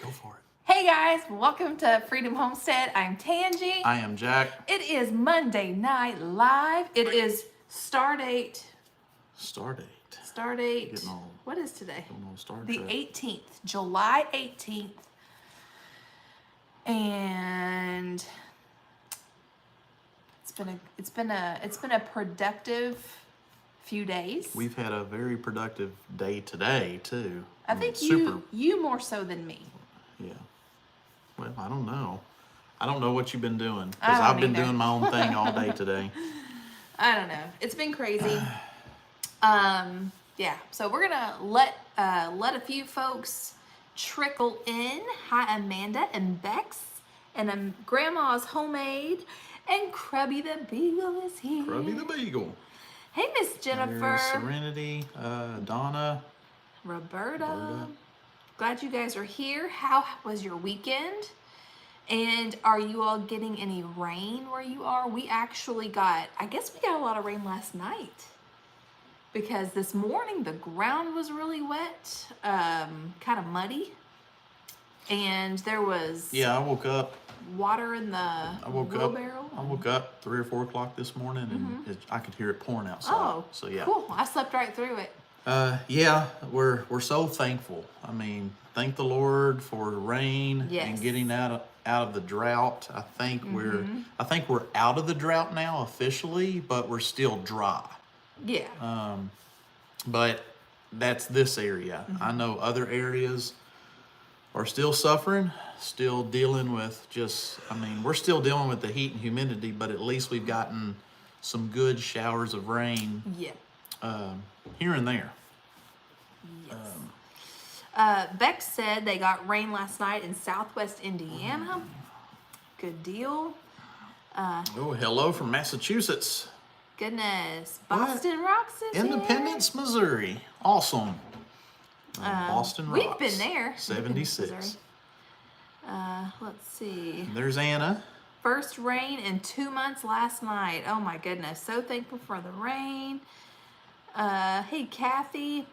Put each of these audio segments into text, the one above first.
Go for it. Hey guys, welcome to Freedom Homestead. I'm Tangi. I am Jack. It is Monday Night Live. It is Stardate. Getting all, What is today? Star The Trek. 18th, July 18th. And it's been a productive few days. We've had a very productive day today too. I think you more so than me. Yeah. Well, I don't know. I don't know what you've been doing because I've been doing my own thing all day today. I don't know. It's been crazy. Yeah. So we're gonna let a few folks trickle in. Hi, Amanda and Bex, and Grandma's Homemade, and Crubby the Beagle is here. Crubby the Beagle. Hey, Miss Jennifer. There's Serenity, Donna. Roberta. Glad you guys are here. How was your weekend? And are you all getting any rain where you are? We actually got, I guess we got a lot of rain last night. Because this morning the ground was really wet, kind of muddy. And there was I woke up. Water in the wheelbarrow. I woke up 3 or 4 o'clock this morning and I could hear it pouring outside. Oh, so yeah. Cool. I slept right through it. We're so thankful. I mean, thank the Lord for rain and getting out of the drought. I think we're out of the drought now officially, but we're still dry. Yeah. But that's this area. I know other areas are still suffering, still dealing with we're still dealing with the heat and humidity, but at least we've gotten some good showers of rain. Yeah. Here and there. Yes. Bex said they got rain last night in southwest Indiana. Good deal. Hello from Massachusetts. Goodness. Boston Rocks is Independence, here. Missouri. Awesome. Boston Rocks. We've been there. 76. Let's see. There's Anna. First rain in 2 months last night. Oh my goodness. So thankful for the rain. Hey, Kathy.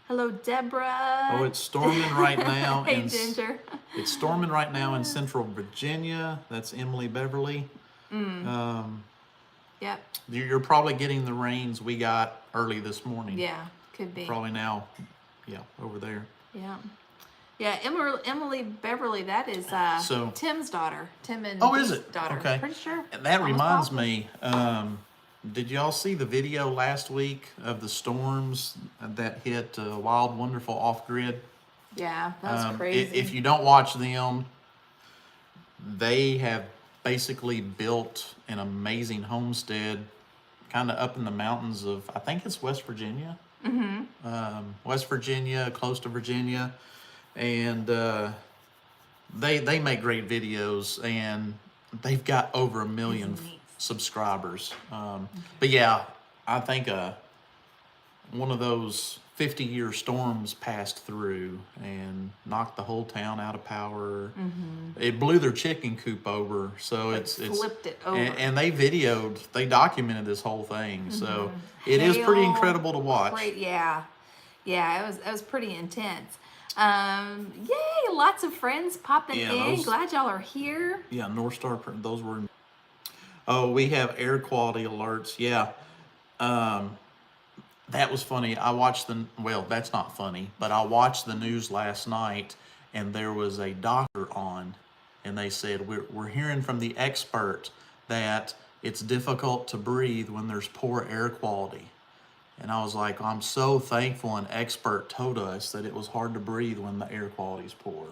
Hello, Deborah. Oh, it's storming right now. Hey, Ginger. It's storming right now in Central Virginia. That's Emily Beverly. Yep. You're probably getting the rains we got early this morning. Yeah, could be. Probably now, over there. Yeah. Yeah, Emily Beverly, that is Tim's daughter. Tim and Is it? daughter. Okay. Pretty sure. That reminds me, did y'all see the video last week of the storms that hit Wild Wonderful Off-Grid? Yeah, that was crazy. If you don't watch them, they have basically built an amazing homestead kind of up in the mountains of, I think it's West Virginia. West Virginia, close to Virginia. And they make great videos, and they've got over 1 million subscribers. But yeah, I think one of those 50-year storms passed through and knocked the whole town out of power. It blew their chicken coop over, so it's flipped it over. And they documented this whole thing. So it is pretty incredible to watch. Yeah, it was pretty intense. Yay! Lots of friends popping in. Glad y'all are here. Yeah, North Star. Those were. Oh, we have air quality alerts. Yeah. That was funny. I watched that's not funny, but I watched the news last night, and there was a doctor on, and they said, we're hearing from the expert that it's difficult to breathe when there's poor air quality. And I was like, I'm so thankful an expert told us that it was hard to breathe when the air quality is poor.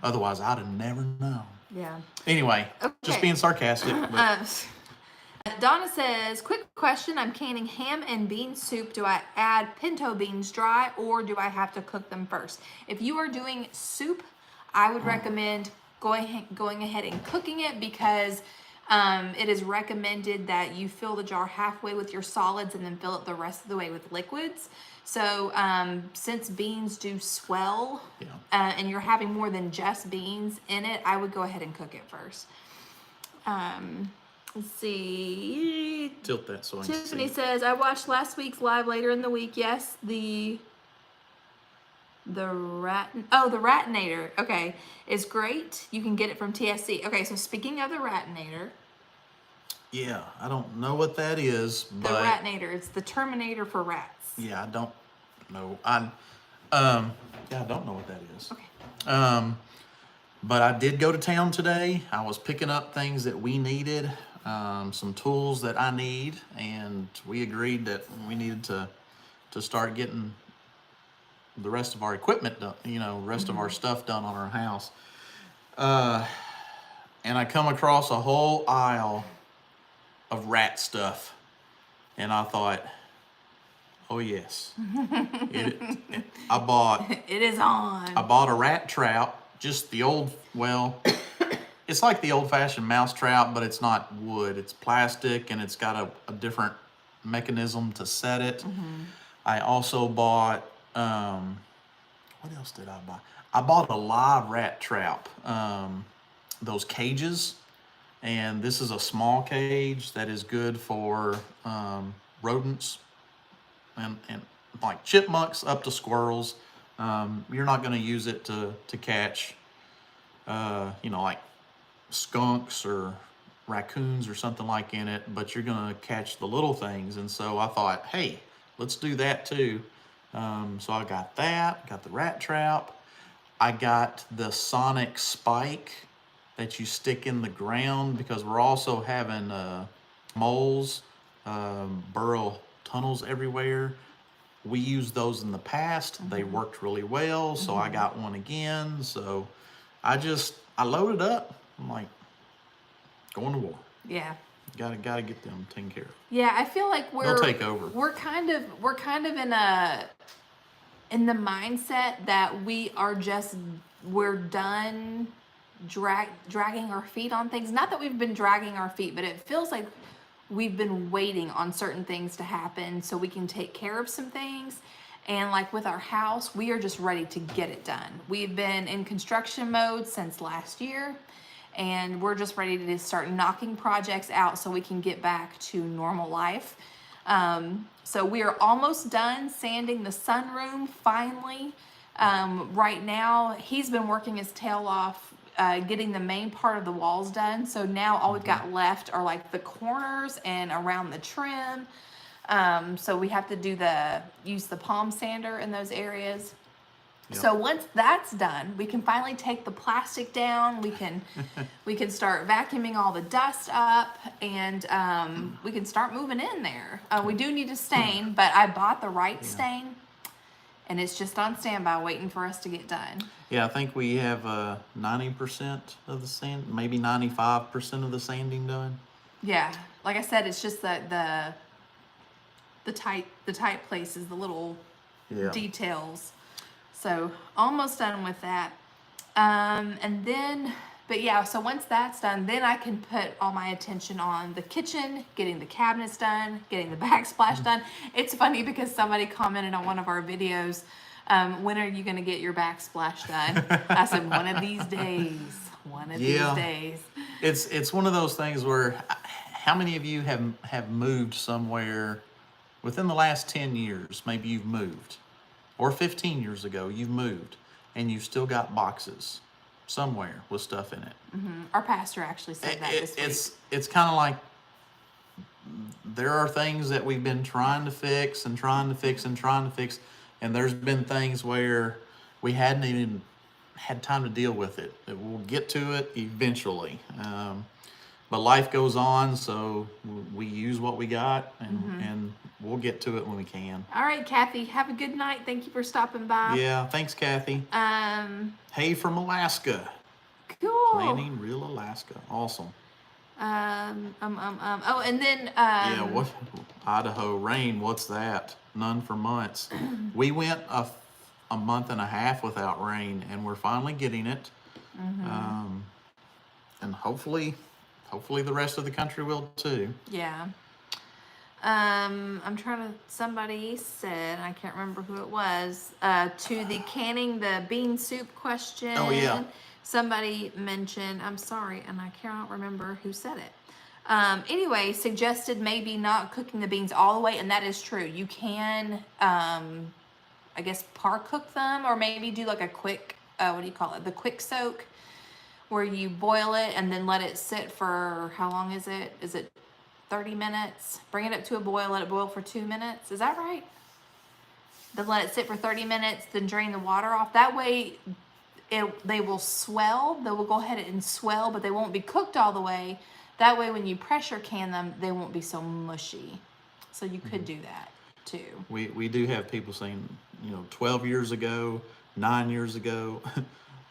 Otherwise, I'd have never known. Yeah. Anyway, just being sarcastic. Donna says, quick question. I'm canning ham and bean soup. Do I add pinto beans dry, or do I have to cook them first? If you are doing soup, I would recommend going ahead and cooking it, because it is recommended that you fill the jar halfway with your solids and then fill it the rest of the way with liquids. So since beans do swell, and you're having more than just beans in it, I would go ahead and cook it first. Let's see. Tilt that so I can Tiffany see. says, I watched last week's live later in the week. Yes, the The Ratinator, okay, is great. You can get it from TSC. Okay, so speaking of the Ratinator. Yeah, I don't know what that is, The but Ratinator, it's the Terminator for rats. yeah, I don't know. Yeah, I don't know what that is. Okay. But I did go to town today. I was picking up things that we needed, some tools that I need, and we agreed that we needed to start getting the rest of our equipment done, rest of our stuff done on our house. And I come across a whole aisle of rat stuff, and I thought, oh yes, I bought. It is on. I bought a rat trap, just the old, well, it's like the old-fashioned mouse trap, but it's not wood. It's plastic, and it's got a different mechanism to set it. I also bought, what else did I buy? I bought a live rat trap, those cages, and this is a small cage that is good for rodents and like chipmunks up to squirrels. You're not going to use it to catch, like skunks or raccoons or something like in it, but you're going to catch the little things. And so I thought, hey, let's do that too. So I got the rat trap. I got the sonic spike that you stick in the ground, because we're also having moles burrow tunnels everywhere. We used those in the past. They worked really well, so I got one again. So I loaded up. I'm like, going to war. Yeah. Gotta get them taken care of. Yeah, I feel like They'll take over. We're kind of in the mindset that we're done dragging our feet on things. Not that we've been dragging our feet, but it feels like we've been waiting on certain things to happen so we can take care of some things. And like with our house, we are just ready to get it done. We've been in construction mode since last year, and we're just ready to start knocking projects out so we can get back to normal life. So we are almost done sanding the sunroom finally. Right now, he's been working his tail off getting the main part of the walls done. So now all we've got left are like the corners and around the trim. So we have to use the palm sander in those areas. Yep. So once that's done, we can finally take the plastic down. We can start vacuuming all the dust up, and we can start moving in there. We do need a stain, but I bought the right stain, and it's just on standby waiting for us to get done. Yeah, I think we have 90% of the sand, maybe 95% of the sanding done. Yeah, like I said, it's just the tight places, the little details. So almost done with that. And then, but yeah, so once that's done, then I can put all my attention on the kitchen, getting the cabinets done, getting the backsplash done. It's funny because somebody commented on one of our videos, when are you going to get your backsplash done? I said, one of these days. One of these days. It's one of those things where, how many of you have moved somewhere within the last 10 years? Maybe you've moved. Or 15 years ago, you've moved, and you've still got boxes somewhere with stuff in it. Our pastor actually said that this week. It's kind of like, there are things that we've been trying to fix, and there's been things where we hadn't even had time to deal with it. We'll get to it eventually. But life goes on, so we use what we got, and we'll get to it when we can. All right, Kathy, have a good night. Thank you for stopping by. Yeah, thanks, Kathy. Hey from Alaska. Cool. Planning real Alaska. Awesome. Oh, and then yeah, what Idaho rain? What's that? None for months. We went a month and a half without rain, and we're finally getting it. And hopefully the rest of the country will too. Yeah. Somebody said, I can't remember who it was, to the canning the bean soup question. Oh, yeah. Somebody mentioned, I'm sorry, and I cannot remember who said it. Anyway, suggested maybe not cooking the beans all the way, and that is true. You can, I I guess, par cook them, or maybe do like a quick, what do you call it? The quick soak, where you boil it and then let it sit for, how long is it? Is it 30 minutes? Bring it up to a boil, let it boil for 2 minutes. Is that right? Then let it sit for 30 minutes, then drain the water off. That way they will swell. They will go ahead and swell, but they won't be cooked all the way. That way when you pressure can them, they won't be so mushy. So you could do that too. We do have people saying, 12 years ago, 9 years ago,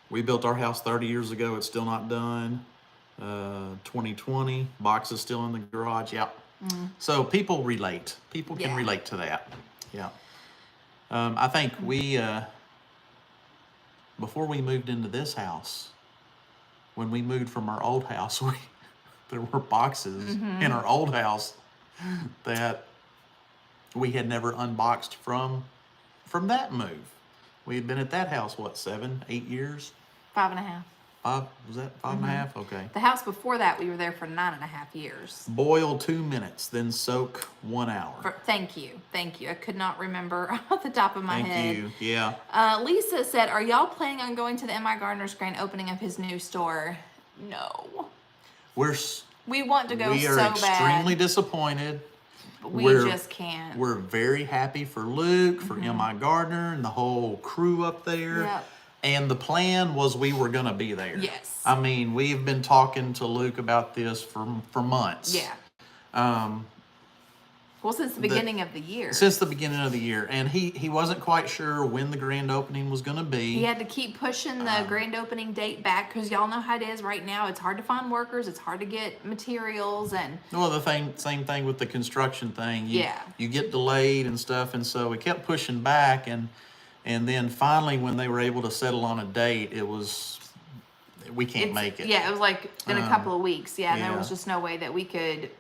we built our house 30 years ago, it's still not done. 2020, box is still in the garage. Yeah. So people relate. People can relate to that. Yeah. I think before we moved into this house, when we moved from our old house, there were boxes in our old house that we had never unboxed from that move. We had been at that house, 7, 8 years? 5.5. 5, was that 5.5? Okay. The house before that, we were there for 9.5 years. Boil 2 minutes, then soak 1 hour. Thank you. I could not remember off the top of my head. Thank you, yeah. Lisa said, are y'all planning on going to the M.I. Gardner's grand opening of his new store? No. We want to go so bad. We are extremely disappointed. We just can't. We're very happy for Luke, for M.I. Gardner, and the whole crew up there. Yep. And the plan was we were going to be there. Yes. I mean, we've been talking to Luke about this for months. Yeah. Well, since the beginning of the year. Since the beginning of the year. And he wasn't quite sure when the grand opening was going to be. He had to keep pushing the grand opening date back because y'all know how it is right now. It's hard to find workers. It's hard to get materials. And well, same thing with the construction thing. Yeah. You get delayed and stuff. And so we kept pushing back. And then finally, when they were able to settle on a date, we can't make it. Yeah, it was like in a couple of weeks. Yeah, and yeah. there was just no way that we could,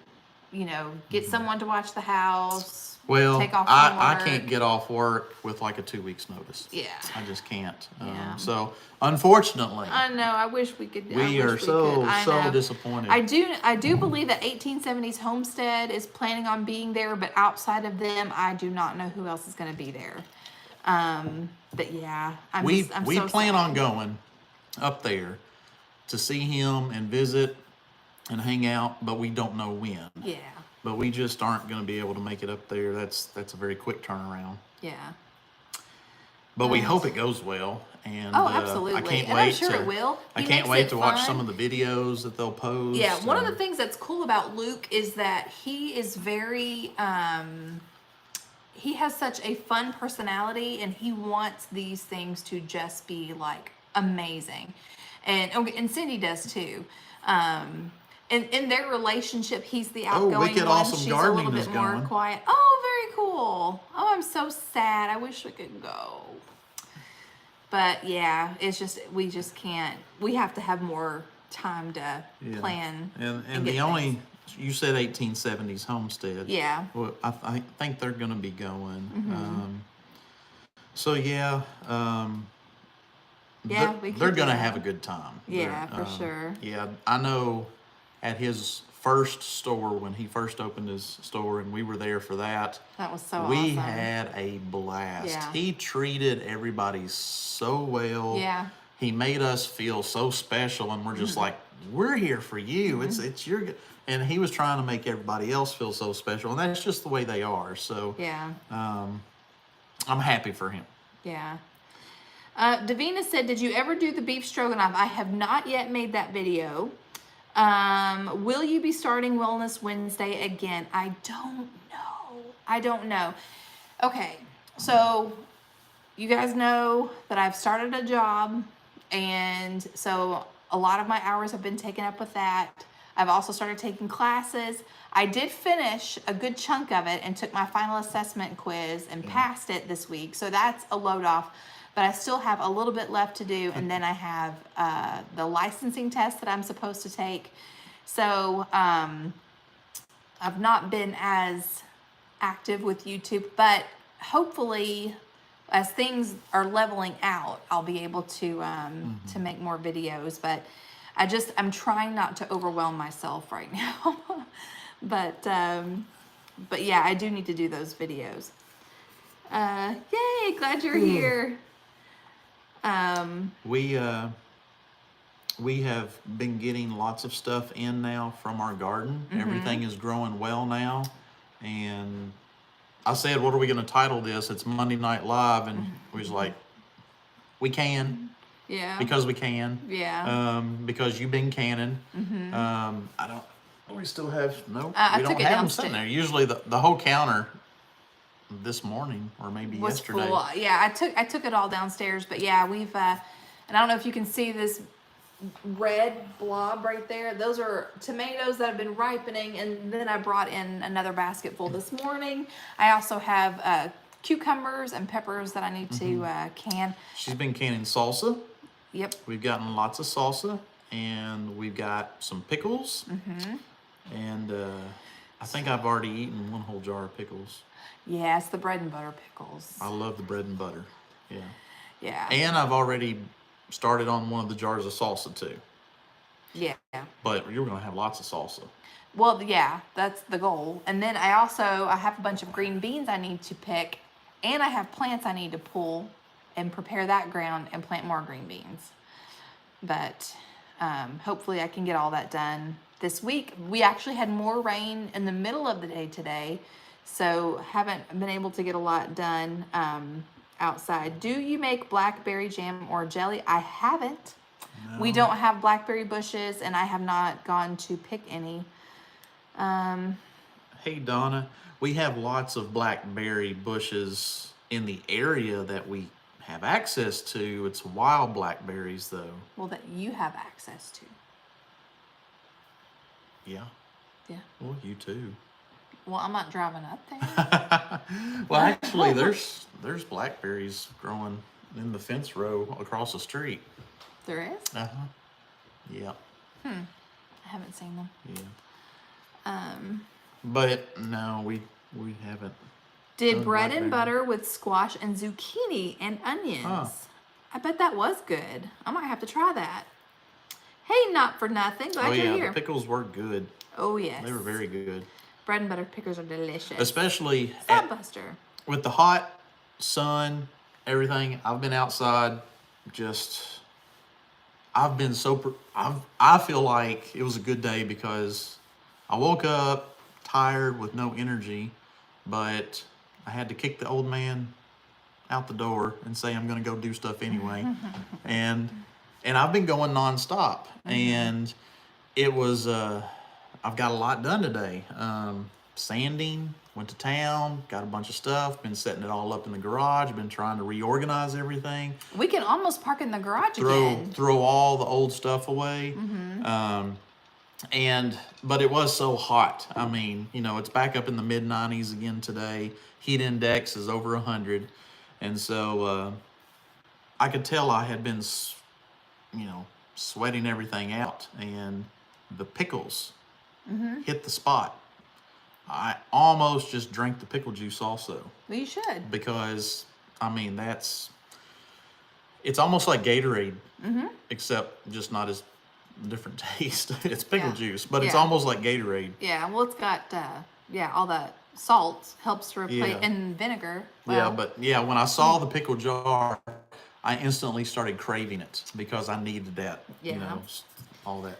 get someone to watch the house. Well, take off from work. I can't get off work with like a 2 weeks notice. Yeah. I just can't. Yeah. So unfortunately. I know. I wish we could. We are so disappointed. I do believe that 1870s Homestead is planning on being there, but outside of them, I do not know who else is going to be there. But yeah, we so plan sad. on going up there to see him and visit and hang out, but we don't know when. Yeah. But we just aren't going to be able to make it up there. That's a very quick turnaround. Yeah. But we hope it goes well. And absolutely. I can't and wait I'm sure it will. I can't wait to watch some of the videos that they'll post. Yeah, one of the things that's cool about Luke is that he is very he has such a fun personality, and he wants these things to just be like amazing. And Cindy does too. In their relationship, he's the outgoing Wicked one. Awesome She's Gardening a little is bit more going. quiet. Oh, very cool. Oh, I'm so sad. I wish we could go. But yeah, it's just we just can't. We have to have more time to plan. And get the only things. You said 1870s Homestead. Yeah. Well, I think they're going to be going. So yeah. Yeah, we could they're do going to that. have a good time. Yeah, for sure. Yeah, I know at his first store, when he first opened his store and we were there for that. That was so we awesome. had a blast. Yeah. He treated everybody so well. Yeah. He made us feel so special, and we're just like, we're here for you. It's your, and he was trying to make everybody else feel so special, and that's just the way they are. So Yeah. I'm happy for him. Yeah. Davina said, did you ever do the beef stroganoff? I have not yet made that video. Will you be starting Wellness Wednesday again? I don't know. Okay, so you guys know that I've started a job, and so a lot of my hours have been taken up with that. I've also started taking classes. I did finish a good chunk of it and took my final assessment quiz and passed it this week, so that's a load off. But I still have a little bit left to do, and then I have the licensing test that I'm supposed to take. So I've not been as active with YouTube, but hopefully as things are leveling out, I'll be able to make more videos. But I'm trying not to overwhelm myself right now. But yeah, I do need to do those videos. Yay, glad you're here. We have been getting lots of stuff in now from our garden. Everything is growing well now. And I said, what are we going to title this? It's Monday Night Live. And we was like, we can. Yeah. Because we can. Yeah. Because you've been canning. I don't, we still have, no, I we took don't it have them downstairs. sitting there. Usually the whole counter this morning or maybe Was yesterday. full. Yeah, I took it all downstairs, but yeah, we've and I don't know if you can see this red blob right there. Those are tomatoes that have been ripening, and then I brought in another basket full this morning. I also have cucumbers and peppers that I need to can. She's been canning salsa. Yep. We've gotten lots of salsa, and we've got some pickles. And I think I've already eaten one whole jar of pickles. Yeah, it's the bread and butter pickles. I love the bread and butter. Yeah. Yeah. And I've already started on one of the jars of salsa too. Yeah. But you're gonna have lots of salsa. Well, yeah, that's the goal. And then I have a bunch of green beans I need to pick, and I have plants I need to pull and prepare that ground and plant more green beans. But hopefully I can get all that done this week. We actually had more rain in the middle of the day today, so haven't been able to get a lot done outside. Do you make blackberry jam or jelly? I haven't. No. We don't have blackberry bushes, and I have not gone to pick any. Hey Donna, we have lots of blackberry bushes in the area that we have access to. It's wild blackberries though. Well, that you have access to. Yeah. Yeah. Well, you too. Well, I'm not driving up there. Well, actually, there's blackberries growing in the fence row across the street. There is? Yeah. I haven't seen them. Yeah. But no, we haven't. Did bread and butter with squash and zucchini and onions. Huh. I bet that was good. I might have to try that. Hey, not for nothing. Glad you're here. The pickles were good. Oh, yes. They were very good. Bread and butter pickles are delicious. Especially with the hot sun, everything. I've been outside I've been I feel like it was a good day because I woke up tired with no energy, but I had to kick the old man out the door and say I'm going to go do stuff anyway. and I've been going nonstop. And it was I've got a lot done today. Sanding, went to town, got a bunch of stuff, been setting it all up in the garage, been trying to reorganize everything. We can almost park in the garage again. Throw all the old stuff away. But it was so hot. I mean, it's back up in the mid 90s again today. Heat index is over 100. And so I could tell I had been, sweating everything out. And the pickles hit the spot. I almost just drank the pickle juice also. Well, you should. Because, it's almost like Gatorade, except just not as different taste. It's pickle juice, but it's almost like Gatorade. Yeah, well, it's got, all that salt helps to replace, and vinegar. Well. When I saw the pickle jar, I instantly started craving it because I needed that, all that.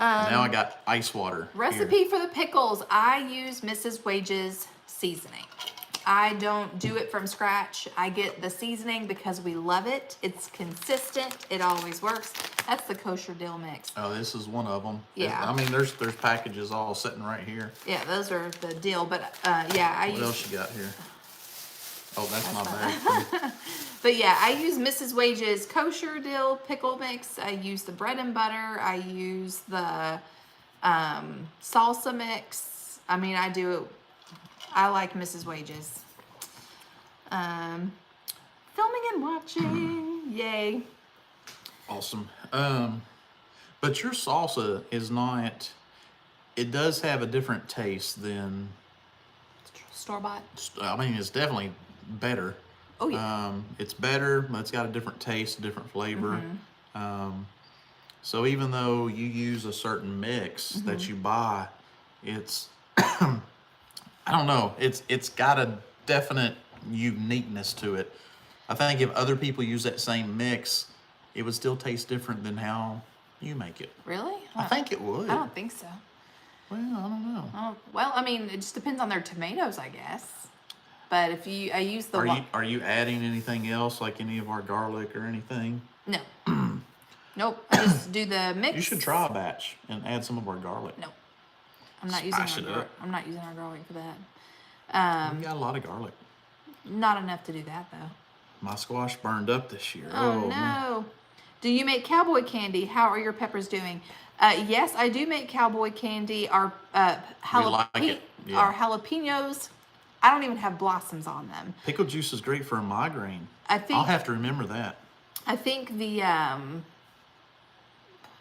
Now I got ice water. Recipe for the pickles. I use Mrs. Wage's seasoning. I don't do it from scratch. I get the seasoning because we love it. It's consistent. It always works. That's the kosher dill mix. Oh, this is one of them. Yeah. I mean, there's packages all sitting right here. Yeah, those are the dill. But What else you got here? Oh, that's my bag. But yeah, I use Mrs. Wage's kosher dill pickle mix. I use the bread and butter. I use the salsa mix. I mean, I like Mrs. Wage's. Filming and watching. Yay. Awesome. But your salsa is not, it does have a different taste than store-bought. I mean, it's definitely better. Oh, yeah. It's better, but it's got a different taste, a different flavor. So even though you use a certain mix that you buy, it's, I don't know, it's got a definite uniqueness to it. I think if other people use that same mix, it would still taste different than how you make it. Really? I think it would. I don't think so. Well, I don't know. Oh, well, I mean, it just depends on their tomatoes, I guess. But if I use the Are you adding anything else, like any of our garlic or anything? No. Nope. I just do the mix. You should try a batch and add some of our garlic. No. I'm not Spice using it up. I'm not using our garlic for that. We got a lot of garlic. Not enough to do that though. My squash burned up this year. Oh no. Man. Do you make cowboy candy? How are your peppers doing? Yes, I do make cowboy candy. Our like it. Yeah. Our jalapenos, I don't even have blossoms on them. Pickle juice is great for a migraine. I think I'll have to remember that. I think the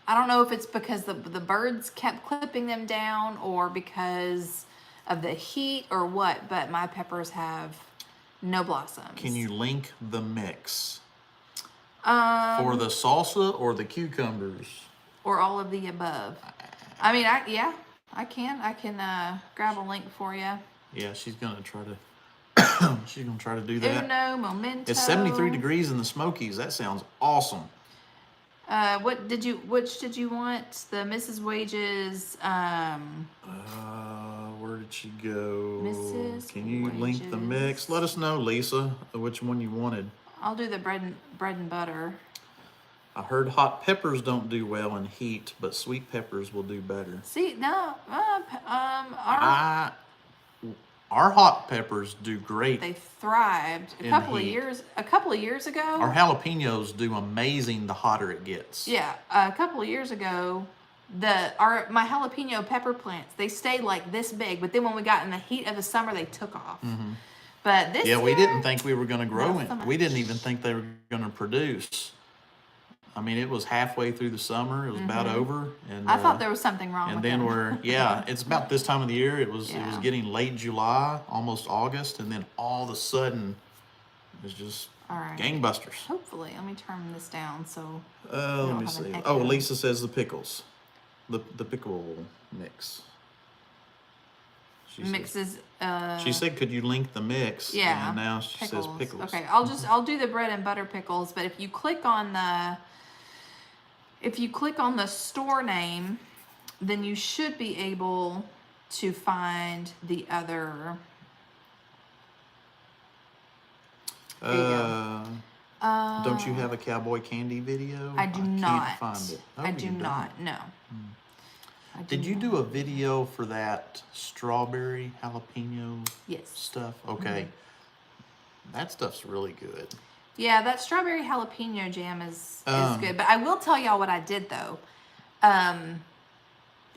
I don't know if it's because the birds kept clipping them down or because of the heat or what, but my peppers have no blossoms. Can you link the mix? For the salsa or the cucumbers? Or all of the above. I mean, I can grab a link for you. Yeah, she's gonna try to. She's gonna try to do that. Uno momento. It's 73 degrees in the Smokies. That sounds awesome. Which did you want? The Mrs. Wages. Where did she go? Mrs. Can you link the mix? Wages. Let us know, Lisa, which one you wanted. I'll do the bread and butter. I heard hot peppers don't do well in heat, but sweet peppers will do better. See, no, Our hot peppers do great. they thrived In a couple of heat. years ago. Our jalapenos do amazing the hotter it gets. Yeah, a couple of years ago, my jalapeno pepper plants, they stayed like this big, but then when we got in the heat of the summer, they took off. But this Yeah, we year, didn't think we were going to grow not it. so We didn't much. even think they were going to produce. I mean, it was halfway through the summer. It was about over, and I thought there was something wrong and with then them. it's about this time of the year. It was Yeah. getting late July, almost August, and then all of a sudden, it was just All right. gangbusters. Hopefully, let me turn this down so. Let don't me have an see. echo. Oh, Lisa says the pickles, the pickle mix. She said- Mixes. She said, "Could you link the mix?" Yeah. And now she says pickles. Okay, I'll do the bread and butter pickles, but if you click on the store name, then you should be able to find the other. There you go. Don't you have a cowboy candy video? I do not. Can't find it. Oh, I do you don't. not. No. I do Did you not. do a video for that strawberry jalapeno Yes. stuff? Okay. That stuff's really good. Yeah, that strawberry jalapeno jam is Um, good. But I will tell y'all what I did though.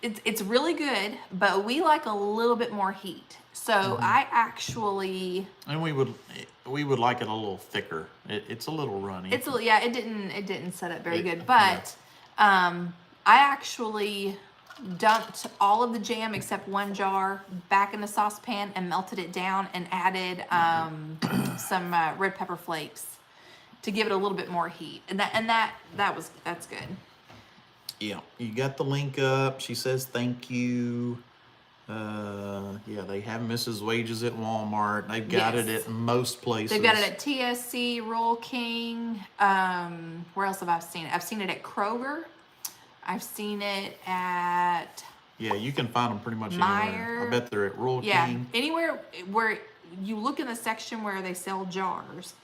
It's really good, but we like a little bit more heat. So I actually And we would like it a little thicker. It's a little runny. it didn't set up very It- good. But I actually dumped all of the jam except one jar back in the saucepan and melted it down and added some red pepper flakes to give it a little bit more heat. And that's good. Yeah, you got the link up. She says thank you. Yeah, they have Mrs. Wages at Walmart. They've got it Yes. at most places. They've got it at TSC, Royal King. Where else have I seen it? I've seen it at Kroger. I've seen it at Yeah, you can find them pretty much Meijer. anywhere. I bet they're at Royal yeah, King. anywhere where you look in the section where they sell jars,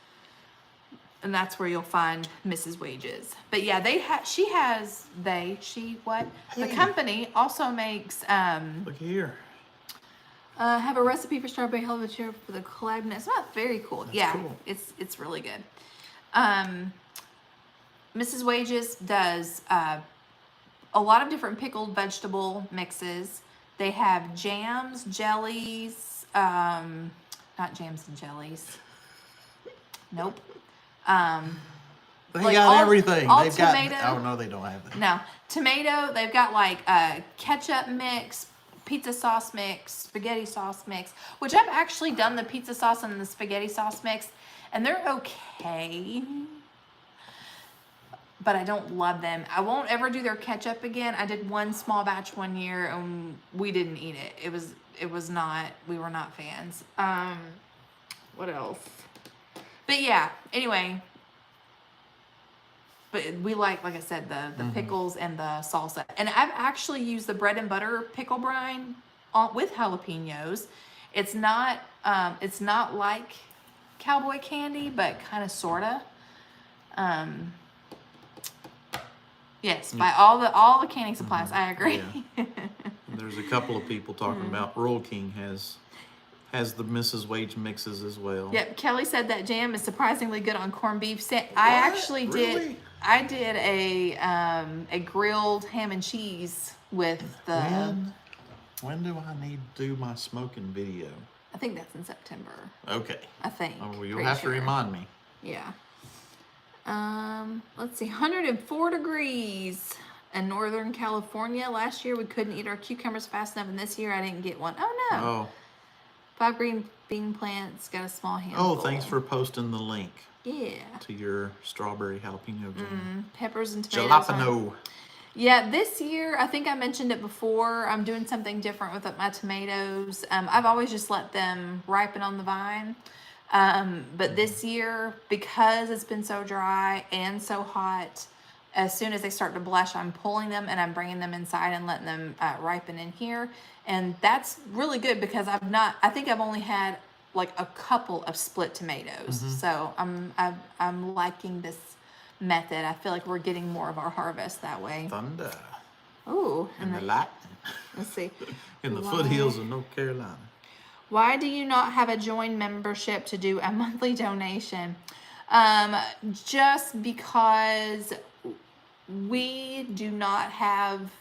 and that's where you'll find Mrs. Wages. But yeah, the Hey. company also makes Look here. have a recipe for strawberry jalapeno for the collab. It's not very cool. That's Yeah, cool. it's really good. Mrs. Wages does a lot of different pickled vegetable mixes. They have jams, jellies, not jams and jellies. Nope. They like got all- everything. all They've tomato. got. Oh no, they don't have that. No, tomato. They've got like a ketchup mix, pizza sauce mix, spaghetti sauce mix, which I've actually done the pizza sauce and the spaghetti sauce mix, and they're okay. But I don't love them. I won't ever do their ketchup again. I did one small batch one year and we didn't eat it. We were not fans. What else? But yeah, anyway. But we like I said, the pickles and the salsa. And I've actually used the bread and butter pickle brine with jalapenos. It's not like cowboy candy, but kind of sorta. Yes, by all the canning supplies, I agree. Yeah. There's a couple of people talking about Royal King has the Mrs. Wage mixes as well. Yep, Kelly said that jam is surprisingly good on corned beef. I actually did. I did a grilled ham and cheese with the. When do I need to do my smoking video? I think that's in September. Okay. I think. Oh, well, you'll have to remind me. Yeah. Let's see, 104 degrees in Northern California. Last year we couldn't eat our cucumbers fast enough, and this year I didn't get one. Oh no. Oh. 5 green bean plants, got a small handful. Oh, thanks for posting the link. Yeah. To your strawberry jalapeno jam. Peppers and tomatoes. Jalapeno. Yeah, this year, I think I mentioned it before, I'm doing something different with my tomatoes. I've always just let them ripen on the vine. But this year, because it's been so dry and so hot, as soon as they start to blush, I'm pulling them and I'm bringing them inside and letting them ripen in here. And that's really good because I think I've only had like a couple of split tomatoes. So I'm liking this method. I feel like we're getting more of our harvest that way. Thunder. Ooh. And the lightning. Let's see. In the foothills of North Carolina. Why do you not have a join membership to do a monthly donation? Just because we do not have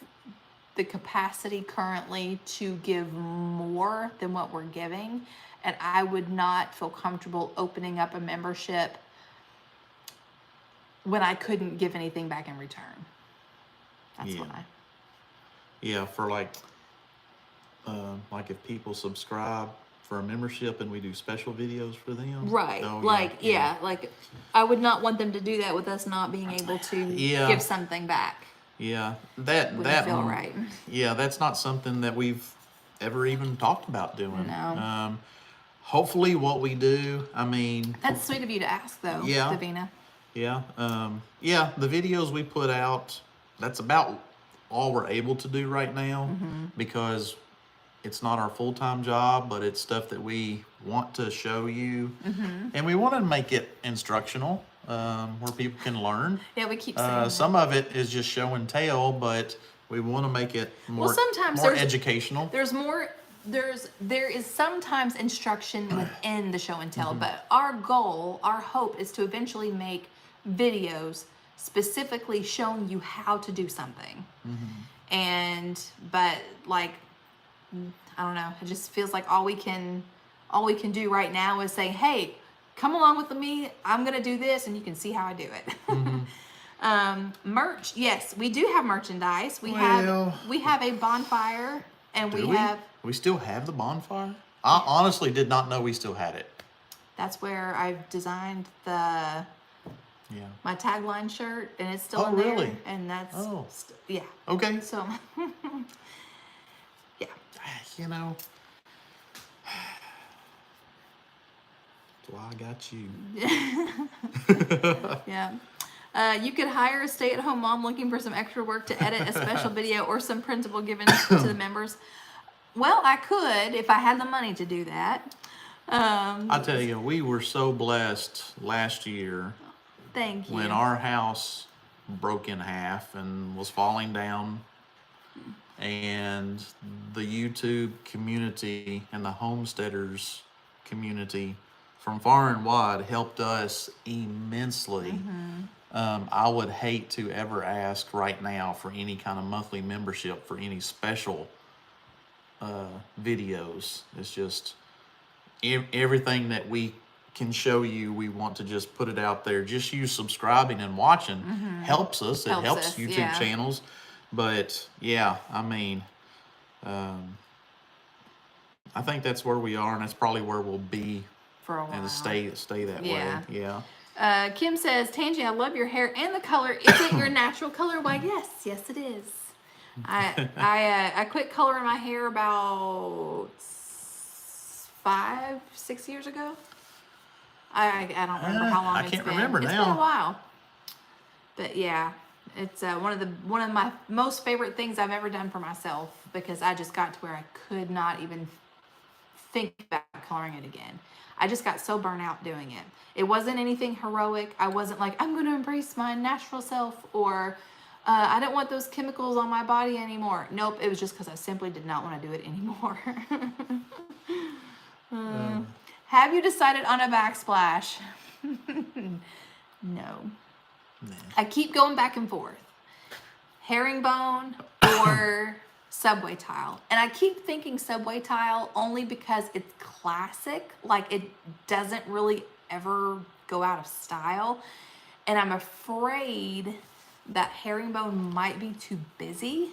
the capacity currently to give more than what we're giving. And I would not feel comfortable opening up a membership when I couldn't give anything back in return. That's why. Yeah, for like if people subscribe for a membership and we do special videos for them. Right. Oh, like I would not want them to do that with us not being able to give something back. Yeah. Wouldn't feel right. Yeah, that's not something that we've ever even talked about doing. No. Hopefully what we do, I mean, that's sweet of you to ask though, Davina. Yeah. The videos we put out, that's about all we're able to do right now because it's not our full-time job, but it's stuff that we want to show you. And we want to make it instructional, where people can learn. Yeah, we keep saying some of it is just show and tell, but we want to make it more, more educational. There is sometimes instruction within the show and tell, but our goal, our hope is to eventually make videos specifically showing you how to do something. But like, I don't know, it just feels like all we can do right now is say, hey, come along with me, I'm gonna do this and you can see how I do it. Merch, yes, we do have merchandise. We have a bonfire and we still have the bonfire? I honestly did not know we still had it. That's where I've designed my tagline shirt, and it's still in there. Really? And that's Okay. So you know, that's why I got you. You could hire a stay-at-home mom looking for some extra work to edit a special video or some principal given to the members. Well, I could if I had the money to do that. I tell you, we were so blessed last year. Thank you. When our house broke in half and was falling down, and the YouTube community and the homesteaders community from far and wide helped us immensely. I would hate to ever ask right now for any kind of monthly membership for any special videos. It's just everything that we can show you, we want to just put it out there. Just you subscribing and watching helps us. It helps YouTube channels. But I mean, I think that's where we are, and that's probably where we'll be for a while. And stay that way. Yeah. Kim says, Tangy, I love your hair and the color. Is it your natural color? Why, yes, it is. I quit coloring my hair about 5-6 years ago. I don't remember how long I it's can't been. remember It's now. been a while. But yeah, it's one of my most favorite things I've ever done for myself, because I just got to where I could not even think about coloring it again. I just got so burnt out doing it. It wasn't anything heroic. I wasn't like, I'm going to embrace my natural self, or I don't want those chemicals on my body anymore. Nope, it was just because I simply did not want to do it anymore. Have you decided on a backsplash? No. Nah. I keep going back and forth. Herringbone or subway tile. And I keep thinking subway tile only because it's classic. Like, it doesn't really ever go out of style. And I'm afraid that herringbone might be too busy.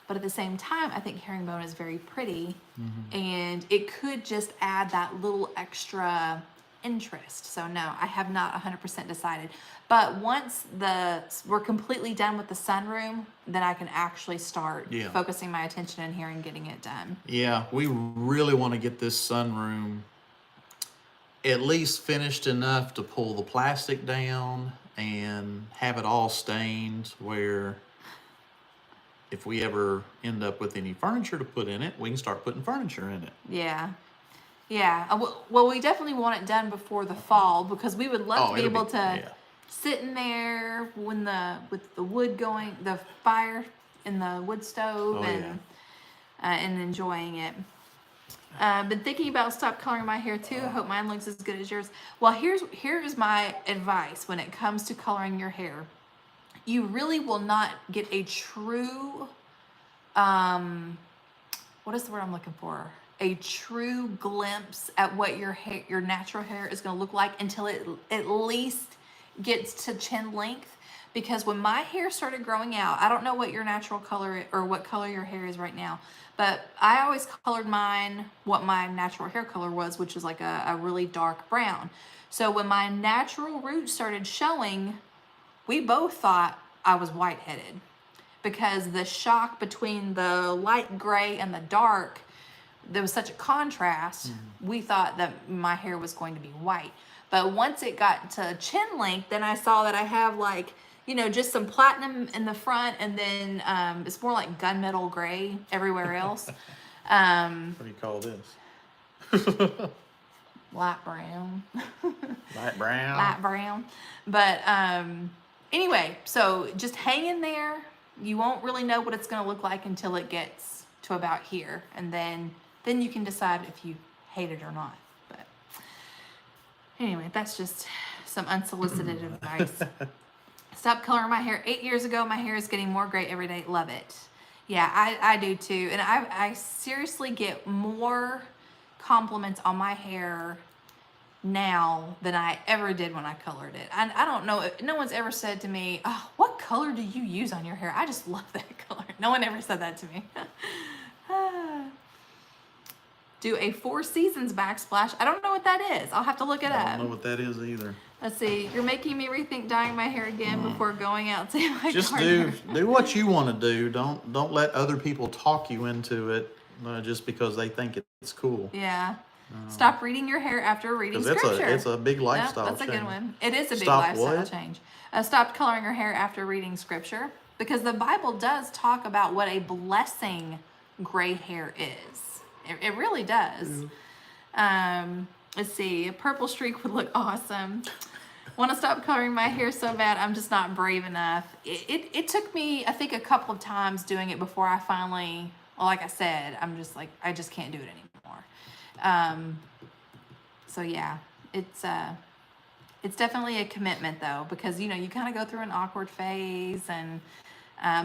But at the same time, I think herringbone is very pretty. And it could just add that little extra interest. So no, I have not 100% decided. But once we're completely done with the sunroom, then I can actually start focusing my attention in here and getting it done. Yeah, we really want to get this sunroom at least finished enough to pull the plastic down and have it all stained, where if we ever end up with any furniture to put in it, we can start putting furniture in it. Yeah. Yeah. Well, we definitely want it done before the fall, because we would love to be able to sit in there with the wood going, the fire in the wood stove, and enjoying it. Been thinking about stop coloring my hair too. I hope mine looks as good as yours. Well, here's my advice when it comes to coloring your hair. You really will not get a true, what is the word I'm looking for? A true glimpse at what your natural hair is going to look like until it at least gets to chin length. Because when my hair started growing out, I don't know what your natural color or what color your hair is right now, but I always colored mine what my natural hair color was, which is like a really dark brown. So when my natural roots started showing, we both thought I was white-headed, because the shock between the light gray and the dark, there was such a contrast. We thought that my hair was going to be white. But once it got to chin length, then I saw that I have, like, you know, just some platinum in the front, and then it's more like gunmetal gray everywhere else. What do you call this? Light brown. Light brown. Light brown. But anyway, so just hang in there. You won't really know what it's going to look like until it gets to about here, and then you can decide if you hate it or not. But anyway, that's just some unsolicited advice. Stop coloring my hair 8 years ago. My hair is getting more gray every day. Love it. Yeah, I do too. And I seriously get more compliments on my hair now than I ever did when I colored it. I don't know, no one's ever said to me, oh, what color do you use on your hair? I just love that color. No one ever said that to me. Do a 4 Seasons backsplash. I don't know what that is. I'll have to look it up. I don't know what that is either. Let's see. You're making me rethink dyeing my hair again before going out to my Just gardener. do what you want to do. Don't let other people talk you into it just because they think it's cool. Yeah. Stop reading your hair after reading scripture. It's a big lifestyle change. That's a good one. It is a big Stop lifestyle what? change. Stop coloring your hair after reading scripture, because the Bible does talk about what a blessing gray hair is. It really does. Let's see. A purple streak would look awesome. Want to stop coloring my hair so bad. I'm just not brave enough. It took me, I think, a couple of times doing it before I finally, well, like I said, I'm just like, I just can't do it anymore. So yeah, it's definitely a commitment though, because you know, you kind of go through an awkward phase, and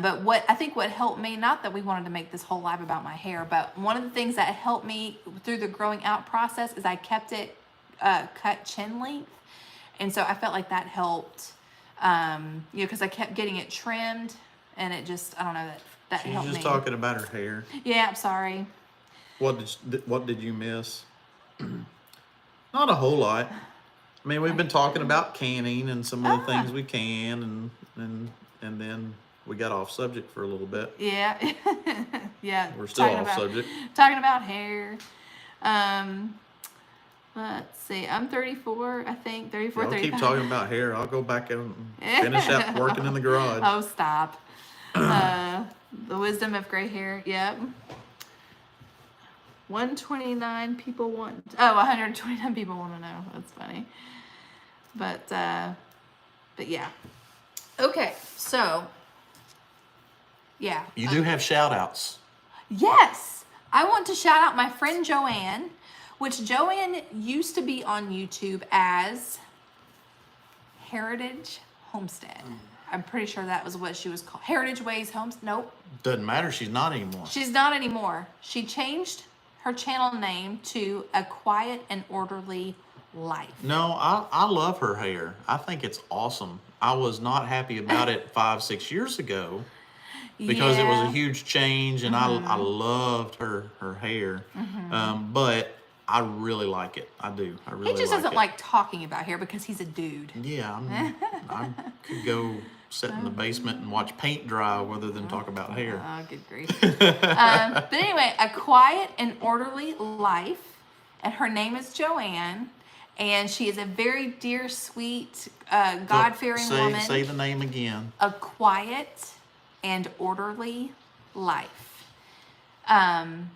but what helped me, not that we wanted to make this whole live about my hair, but one of the things that helped me through the growing out process is I kept it cut chin length. And so I felt like that helped, you know, because I kept getting it trimmed, and it just, I don't know, that helped me. She's just talking about her hair. Yeah, I'm sorry. What did you miss? Not a whole lot. I mean, we've been talking about canning and some of the things we can, and then we got off subject for a little bit. Yeah. Yeah. We're still off subject. Talking about hair. Let's see. I'm 34, I think. 34, Y'all 35. keep talking about hair. I'll go back and finish up working in the garage. Oh, stop. The wisdom of gray hair. Yep. 129 people want. Oh, 129 people want to know. That's funny. But yeah. Okay, so yeah. You do have shout outs. Yes, I want to shout out my friend Joanne, which Joanne used to be on YouTube as Heritage Homestead. I'm pretty sure that was what she was called. Heritage Ways Homestead. Nope. Doesn't matter. She's not anymore. She's not anymore. She changed her channel name to A Quiet and Orderly Life. No, I love her hair. I think it's awesome. I was not happy about it 5-6 years ago because it was a huge change, and I loved her hair. But I really like it. I do. I really like it. He just doesn't like talking about hair because he's a dude. Yeah, I could go sit in the basement and watch paint dry rather than talk about hair. Oh, good grief. But anyway, A Quiet and Orderly Life, and her name is Joanne, and she is a very dear, sweet, God-fearing woman. Say the name again. A Quiet and Orderly Life. And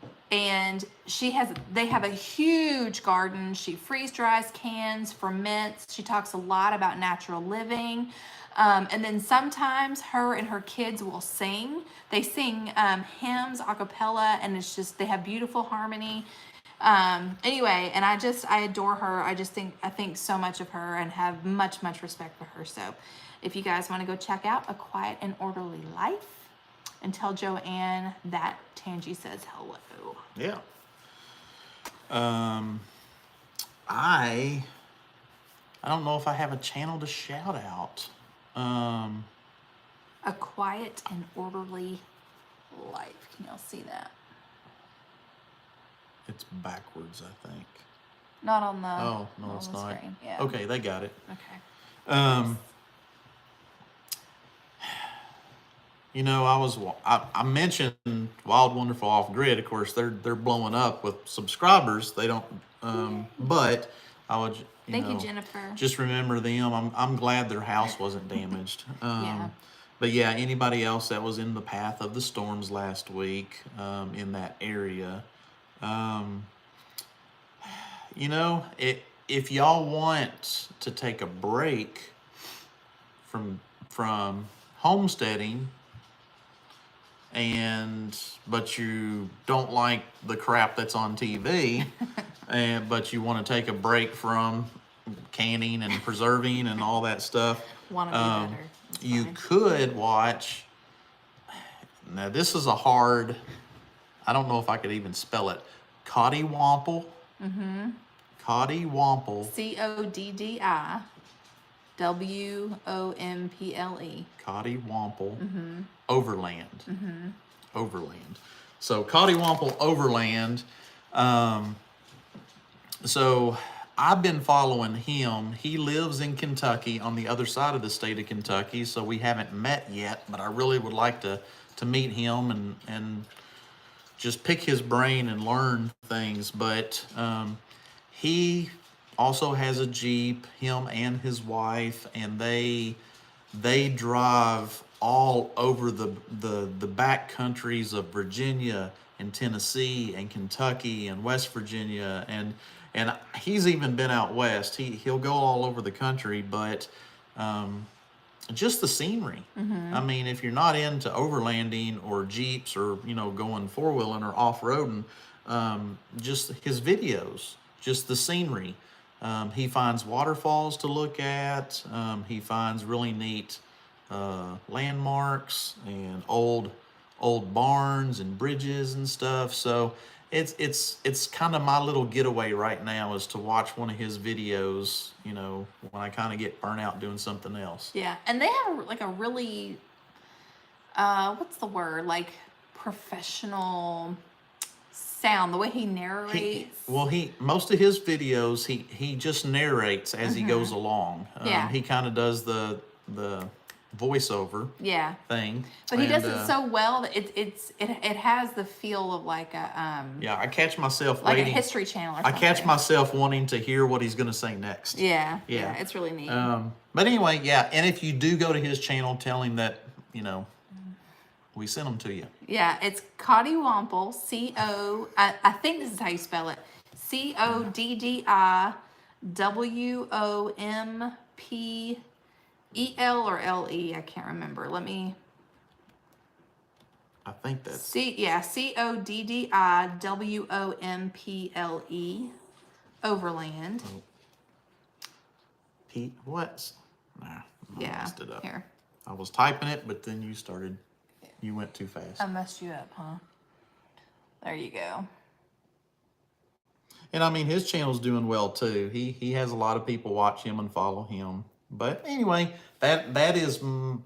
they have a huge garden. She freeze dries cans, ferments. She talks a lot about natural living. And then sometimes her and her kids will sing. They sing hymns, a cappella, and it's just, they have beautiful harmony. Anyway, and I adore her. I think so much of her and have much respect for her. So if you guys want to go check out A Quiet and Orderly Life, and tell Joanne that Tangi says hello. Yeah. I don't know if I have a channel to shout out. A Quiet and Orderly Life. Can y'all see that? It's backwards, I think. Not on the. Oh no, it's not. Screen. Yeah. Okay, they got it. Okay. You know, I mentioned Wild Wonderful Off Grid. Of course, they're blowing up with subscribers. They don't, but I would. Thank you, Jennifer. Just remember them. I'm glad their house wasn't damaged. Yeah. But yeah, anybody else that was in the path of the storms last week in that area, you know, if y'all want to take a break from homesteading, but you don't like the crap that's on TV, but you want to take a break from canning and preserving and all that stuff, Want to be better. you could watch. Now this is a hard. I don't know if I could even spell it. Cottywomple. Cottywomple. CODDIWOMPLE. Cottywomple. Overland. Overland. So Cottywomple Overland. So I've been following him. He lives in Kentucky, on the other side of the state of Kentucky, so we haven't met yet, but I really would like to meet him and just pick his brain and learn things. But he also has a Jeep, him and his wife, and they drive all over the back countries of Virginia and Tennessee and Kentucky and West Virginia, and he's even been out west. He'll go all over the country, but just the scenery. I mean, if you're not into overlanding or Jeeps or going four-wheeling or off-roading, just his videos, just the scenery. He finds waterfalls to look at. He finds really neat landmarks and old barns and bridges and stuff. So it's kind of my little getaway right now, is to watch one of his videos, when I kind of get burnt out doing something else. Yeah, and they have like a really, what's the word? Like professional sound, the way he narrates. Most of his videos, he just narrates as he goes along. Yeah. He kind of does the voiceover Yeah. thing. But he does And, it so well that it has the feel of like a yeah, I catch myself like waiting. a History Channel or I something. catch myself wanting to hear what he's going to say next. Yeah, Yeah. it's really neat. But anyway, yeah, and if you do go to his channel, tell him that, we sent them to you. Yeah, it's Coddywomple, I think this is how you spell it. CODDIWOMPEL or LE, I can't remember. Let me I think that's... CODDIWOMPLE, Overland. Pete, what? Nah, I messed it up. Here. I was typing it, but then you went too fast. I messed you up, huh? There you go. And I mean, his channel's doing well too. He has a lot of people watch him and follow him. But anyway, that is,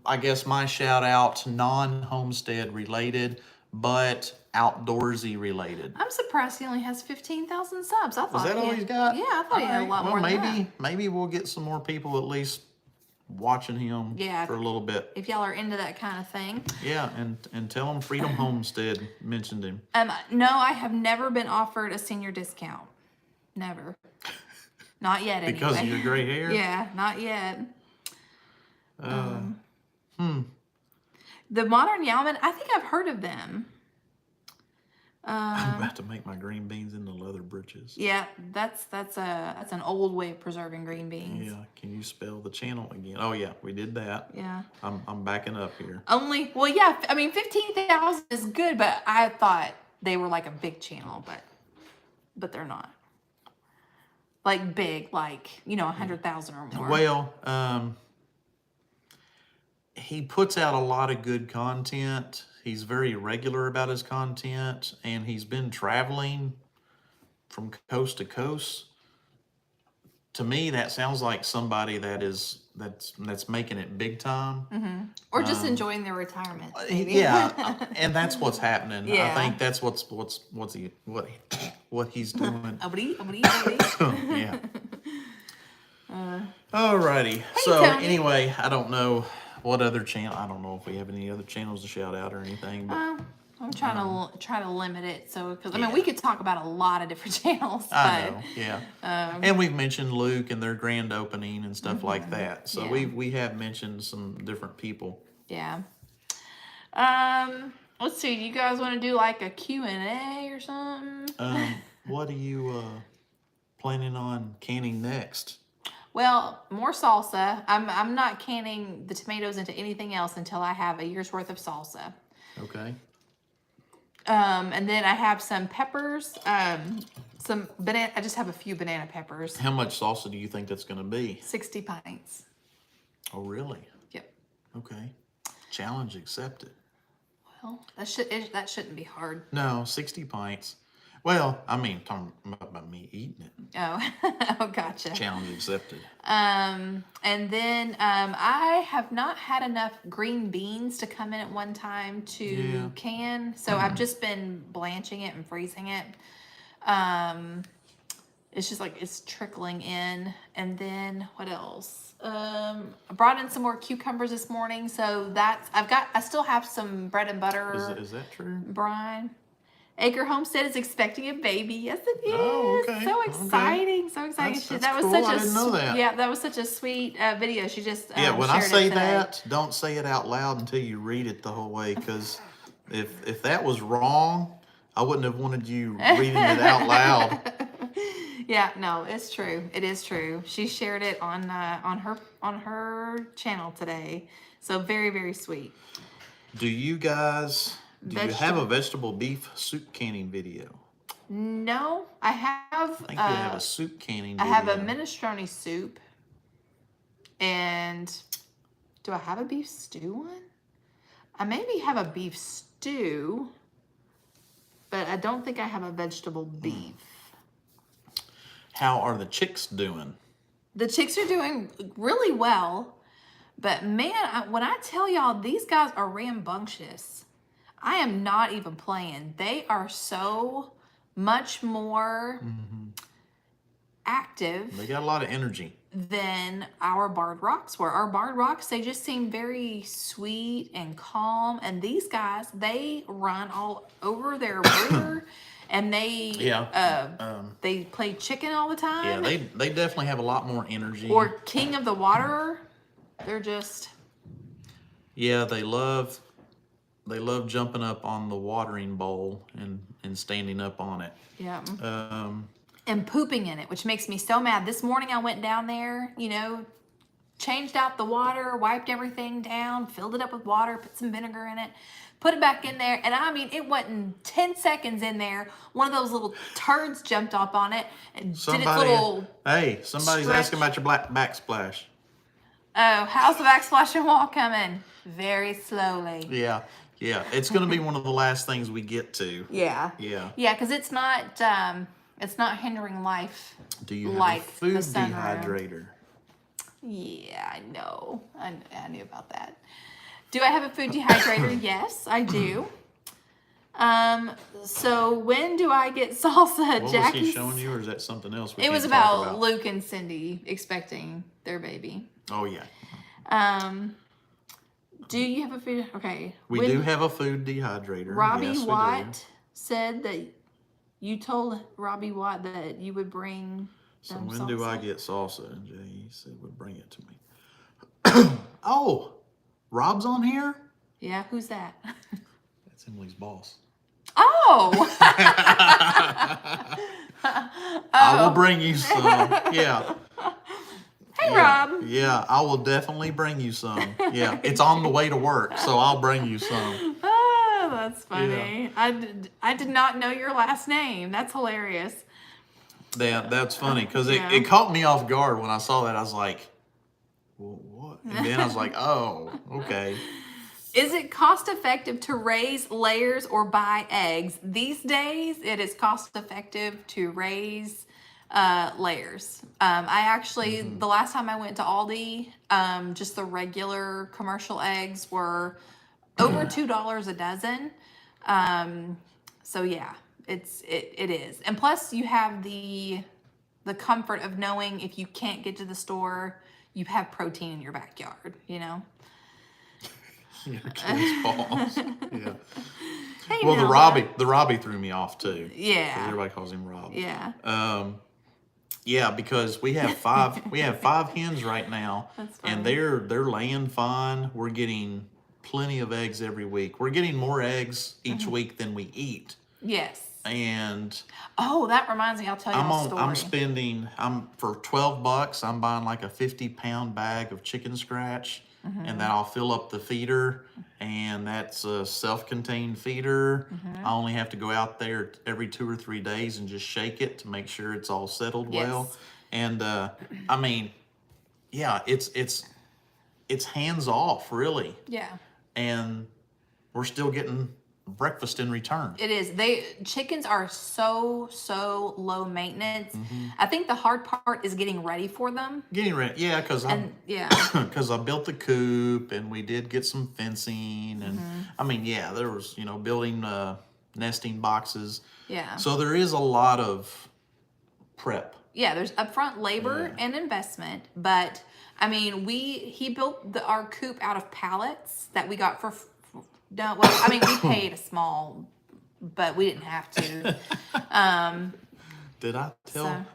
I guess, my shout out, non-homestead related, but outdoorsy related. I'm surprised he only has 15,000 subs. I thought Is that all he's got? Yeah, I thought he had a lot more than that. Maybe we'll get some more people at least watching him for a little bit. If y'all are into that kind of thing. Yeah, and tell him Freedom Homestead mentioned him. No, I have never been offered a senior discount. Never. Not yet, anyway. Because of your gray hair? Yeah, not yet. The Modern Yowman, I think I've heard of them. I'm about to make my green beans into leather britches. Yeah, that's an old way of preserving green beans. Yeah, can you spell the channel again? Oh yeah, we did that. Yeah. I'm backing up here. Well, yeah, I mean 15,000 is good, but I thought they were like a big channel, but they're not. Like big, like 100,000 or more. Well, he puts out a lot of good content. He's very regular about his content, and he's been traveling from coast to coast. To me, that sounds like somebody that's making it big time, or just enjoying their retirement. Maybe. Yeah, and that's what's happening. Yeah. I think that's what he's doing. Yeah. Alrighty. So Tony. anyway, I don't know what other channel. I don't know if we have any other channels to shout out or anything. But I'm trying to limit it, because I mean we could talk about a lot of different channels. I know, yeah. And we've mentioned Luke and their grand opening and stuff like that. So Yeah. we have mentioned some different people. Yeah. Let's see. Do you guys want to do like a Q&A or something? What are you planning on canning next? Well, more salsa. I'm not canning the tomatoes into anything else until I have a year's worth of salsa. Okay. And then I have some peppers, some banana. I just have a few banana peppers. How much salsa do you think that's going to be? 60 pints. Oh, really? Yep. Okay. Challenge accepted. Well, that shouldn't be hard. No, 60 pints. Well, I mean, talking about me eating it. Oh, gotcha. Challenge accepted. And then I have not had enough green beans to come in at one time to can, so I've just been blanching it and freezing it. It's just like it's trickling in. And then what else? I brought in some more cucumbers this morning, so I still have some bread and butter. Is that true? Brine. Acre Homestead is expecting a baby. Yes, it is. Oh, okay. So exciting. Okay. So exciting. That's that was cool. such I a didn't know that. Yeah, that was such a sweet video. She just When I shared say it today. that, don't say it out loud until you read it the whole way, because if that was wrong, I wouldn't have wanted you reading it out loud. Yeah, no, it's true. It is true. She shared it on her channel today. So very, very sweet. Do you have a vegetable beef soup canning video? No, I have. I think you have a soup canning video. I have a minestrone soup. And do I have a beef stew one? I maybe have a beef stew, but I don't think I have a vegetable beef. How are the chicks doing? The chicks are doing really well, but man, when I tell y'all, these guys are rambunctious. I am not even playing. They are so much more active. They got a lot of energy. than our barred rocks were. Our barred rocks, they just seem very sweet and calm. And these guys, they run all over their brooder, and they they play chicken all the time. Yeah, they definitely have a lot more energy. Or king of the water. They're just. Yeah, they love jumping up on the watering bowl and standing up on it. Yeah. And pooping in it, which makes me so mad. This morning I went down there, changed out the water, wiped everything down, filled it up with water, put some vinegar in it, put it back in there. And I mean, it wasn't 10 seconds in there. One of those little turds jumped up on it and did its little somebody's stretch. asking about your black backsplash. Oh, how's the backsplashing wall coming? Very slowly. Yeah. It's going to be one of the last things we get to. Yeah. Yeah. Yeah, because it's not hindering life. Do you have like a food the Sunroom. dehydrator? Yeah, I know. I knew about that. Do I have a food dehydrator? Yes, I do. So when do I get salsa? What Jackie? was he showing you, or is that something else? It was about Luke and Cindy expecting their baby. Oh yeah. Do you have a food? Okay. We do have a food dehydrator. Robbie yes, Watt said that you told Robbie Watt that you would bring. So them when salsa. do I get salsa? And Jay said would bring it to me. Oh, Rob's on here? Yeah, who's that? That's Emily's boss. Oh. I will bring you some. Yeah. Hey, Rob. Yeah, I will definitely bring you some. Yeah, it's on the way to work, so I'll bring you some. Oh, that's funny. Yeah. I did not know your last name. That's hilarious. That's funny because it caught me off guard when I saw that. I was like, well, what? And then I was like, oh, okay. Is it cost effective to raise layers or buy eggs? These days, it is cost effective to raise layers. I actually, the last time I went to Aldi, just the regular commercial eggs were over $2 a dozen. So yeah, it is. And plus you have the comfort of knowing if you can't get to the store, you have protein in your backyard, Your kid's balls. Yeah. Hey, well, Nella. the Robbie threw me off too. Yeah. 'Cause everybody calls him Rob. Yeah. Yeah, because we have five hens right now, That's funny. and they're laying fine. We're getting plenty of eggs every week. We're getting more eggs each week than we eat. Yes. And oh, that reminds me. I'll tell you a story. I'm for $12. I'm buying like a 50-pound bag of chicken scratch, and then I'll fill up the feeder, and that's a self-contained feeder. I only have to go out there every 2 or 3 days and just shake it to make sure it's all settled well. And I mean, yeah, it's hands off really. Yeah. And we're still getting breakfast in return. It is. Chickens are so low maintenance. I think the hard part is getting ready for them. Getting ready, yeah, because I built the coop and we did get some fencing and I mean, yeah, there was building nesting boxes. Yeah. So there is a lot of prep. Yeah, there's upfront labor and investment, but I mean, he built our coop out of pallets that we got for. No, well, I mean, we paid a small, but we didn't have to. Did I tell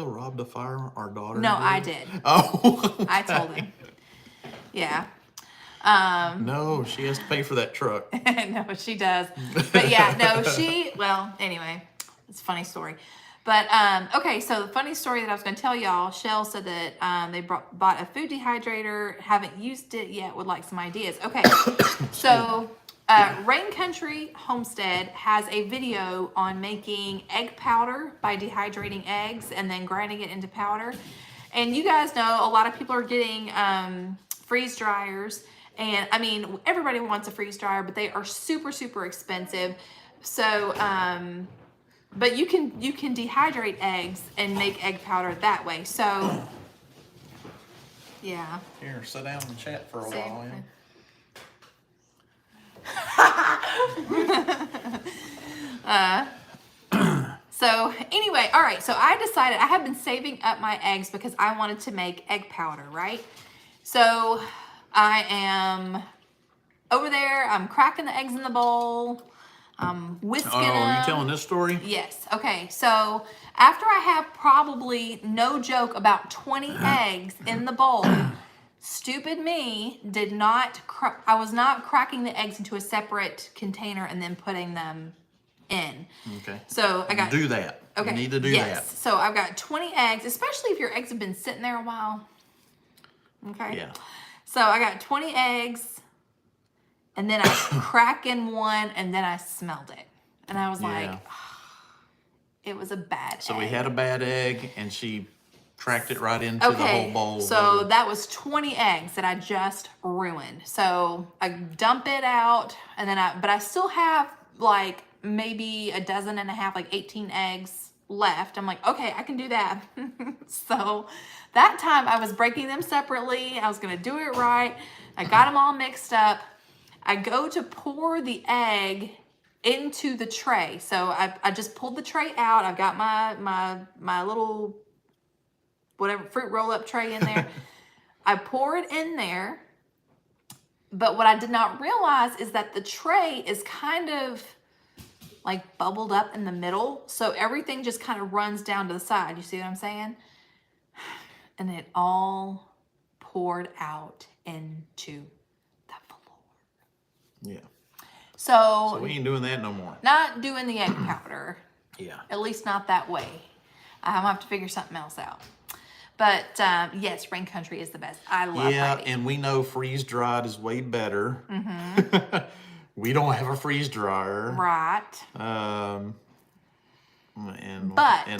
Rob to fire our daughter? No, I did. Oh, okay. I told him. Yeah. No, she has to pay for that truck. No, she does. But yeah, no, well, anyway, it's a funny story. But, okay, so the funny story that I was going to tell y'all, Shell said that they bought a food dehydrator, haven't used it yet, would like some ideas. Okay, so Rain Country Homestead has a video on making egg powder by dehydrating eggs and then grinding it into powder. And you guys know a lot of people are getting freeze dryers. And, I mean, everybody wants a freeze dryer, but they are super expensive. So, but you can dehydrate eggs and make egg powder that way. So, yeah. Here, sit down and chat for a while. So anyway, all right. So I decided I have been saving up my eggs because I wanted to make egg powder, right? So I am over there. I'm cracking the eggs in the bowl. I'm whisking them. Oh, are you telling this story? Yes. Okay. So after I have probably, no joke, about 20 eggs in the bowl, stupid me did not, I was not cracking the eggs into a separate container and then putting them in. Okay. So I got. Do that. Okay. You need to do yes. that. So I've got 20 eggs, especially if your eggs have been sitting there a while. Okay. Yeah. So I got 20 eggs, and then I crack in one, and then I smelled it. And I was like, oh, it was a bad egg. So we had a bad egg, and she cracked it right into the whole bowl. So that was 20 eggs that I just ruined. So I dump it out, and then but I still have like maybe a dozen and a half, like 18 eggs left. I'm like, okay, I can do that. So that time I was breaking them separately. I was going to do it right. I got them all mixed up. I go to pour the egg into the tray. So I just pulled the tray out. I've got my little whatever fruit roll-up tray in there. I pour it in there. But what I did not realize is that the tray is kind of like bubbled up in the middle. So everything just kind of runs down to the side. You see what I'm saying? And it all poured out into the floor. Yeah. So we ain't doing that no more. Not doing the egg powder. Yeah. At least not that way. I'm going to have to figure something else out. But yes, rain country is the best. I love hiding. And we know freeze dried is way better. Mm-hmm. We don't have a freeze dryer. Right. And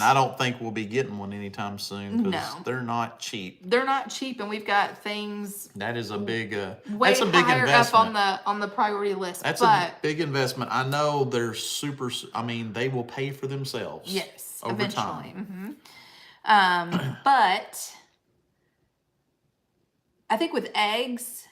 I don't think we'll be getting one anytime soon because they're not cheap. They're not cheap, and we've got things that is a big way that's a big higher investment. up on the priority list. That's a big investment. I know they're super. I mean, they will pay for themselves. Yes, over eventually. time. Mm-hmm. But I think with eggs,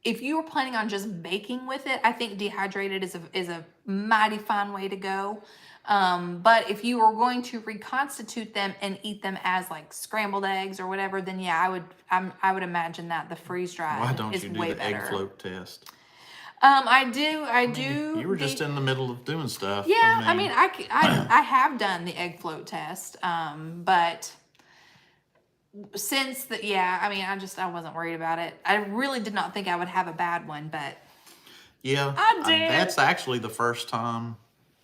if you were planning on just baking with it, I think dehydrated is a mighty fine way to go. But if you were going to reconstitute them and eat them as like scrambled eggs or whatever, then yeah, I would imagine that the freeze dried Why don't is you do way the better. egg float test? I do. You were just in the middle of doing stuff. Yeah, I have done the egg float test. But since I wasn't worried about it. I really did not think I would have a bad one, but yeah, I did. That's actually the first time.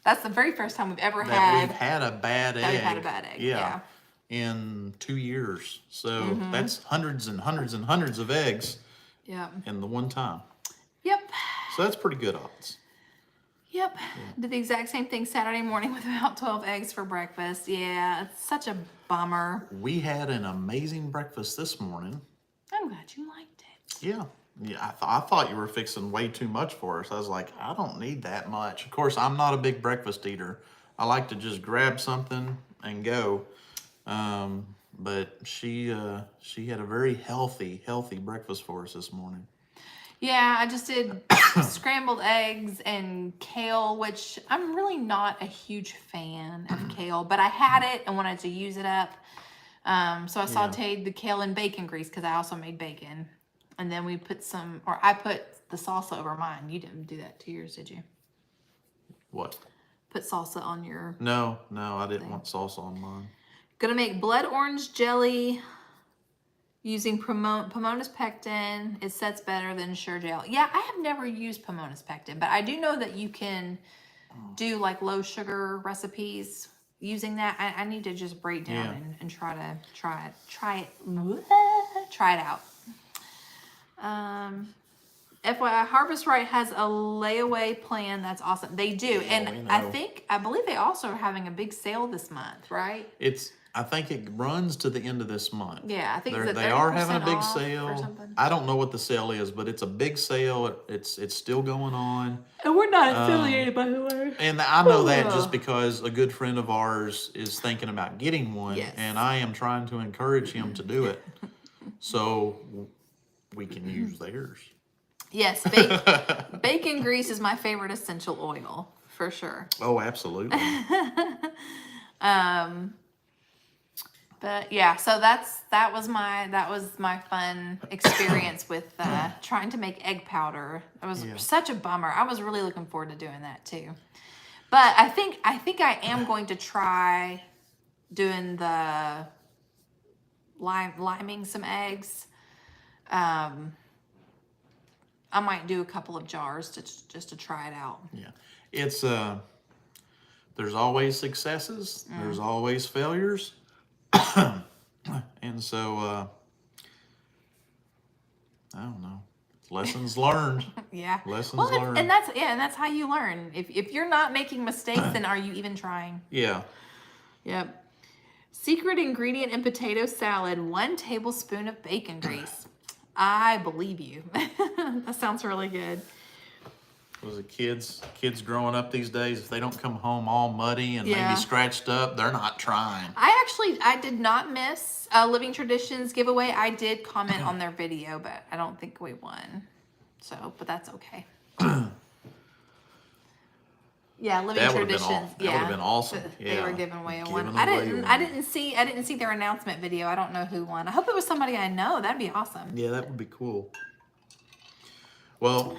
That's the very first time we've had a bad egg. We've had a bad egg. Yeah. In 2 years. So that's hundreds and hundreds and hundreds of eggs. Yeah. In the one time. Yep. So that's pretty good odds. Yep. Yeah. Did the exact same thing Saturday morning with about 12 eggs for breakfast. Yeah, it's such a bummer. We had an amazing breakfast this morning. I'm glad you liked it. Yeah. Yeah, I thought you were fixing way too much for us. I was like, I don't need that much. Of course, I'm not a big breakfast eater. I like to just grab something and go. But she had a very healthy breakfast for us this morning. Yeah, I just did scrambled eggs and kale, which I'm really not a huge fan of kale, but I had it and wanted to use it up. So I sauteed the kale in bacon grease because I also made bacon. And then we put I put the salsa over mine. You didn't do that to yours, did you? What? Put salsa on your... No, I didn't want salsa on mine. Gonna make blood orange jelly using Pomona's pectin. It sets better than Sure Gel. Yeah, I have never used Pomona's pectin, but I do know that you can do like low sugar recipes using that. I need to just break down and try it out. FYI, Harvest Right has a layaway plan. That's awesome. They do. Yeah, and I believe they also are having a big sale this month, right? I think it runs to the end of this month. Yeah, I think they are having a big or sale. something. I don't know what the sale is, but it's a big sale. It's still going on. And we're not affiliated, by the way. And I know that just because a good friend of ours is thinking about getting one, and I am trying to encourage him to do it. So we can use theirs. Yes, bacon grease is my favorite essential oil, for sure. Oh, absolutely. But yeah, so that was my fun experience with trying to make egg powder. It was such a bummer. I was really looking forward to doing that too. But I think I am going to try doing the liming some eggs. I might do a couple of jars just to try it out. Yeah, it's there's always successes. There's always failures. And so, I don't know. Lessons learned. Yeah. Lessons well, learned. And that's how you learn. If you're not making mistakes, then are you even trying? Yeah. Yep. Secret ingredient in potato salad: 1 tablespoon of bacon grease. I believe you. That sounds really good. Was it kids growing up these days, if they don't come home all muddy and maybe scratched up, they're not trying. I did not miss Living Traditions giveaway. I did comment on their video, but I don't think we won. So, but that's okay. Yeah, Living Traditions. That would have been awesome. They were giving away a one. I didn't see their announcement video. I don't know who won. I hope it was somebody I know. That'd be awesome. Yeah, that would be cool. Well,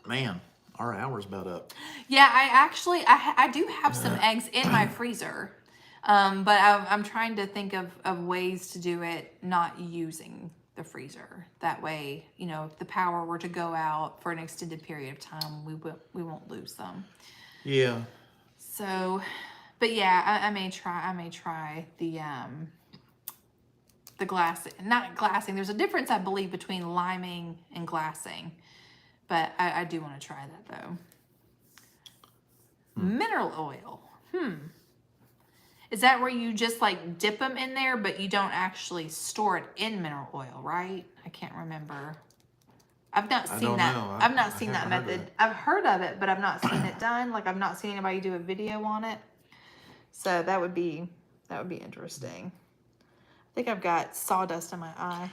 man, our hour's about up. Yeah, I do have some eggs in my freezer, but I'm trying to think of ways to do it not using the freezer. That way, if the power were to go out for an extended period of time, we won't lose them. Yeah. So, but yeah, I may try the glass, not glassing. There's a difference, I believe, between liming and glassing. But I do want to try that, though. Mineral oil. Is that where you just, like, dip them in there, but you don't actually store it in mineral oil, right? I can't remember. I've not seen that. I've not seen that method. I've heard of it, but I've not seen it done. Like, I've not seen anybody do a video on it. So that would be interesting. I think I've got sawdust in my eye.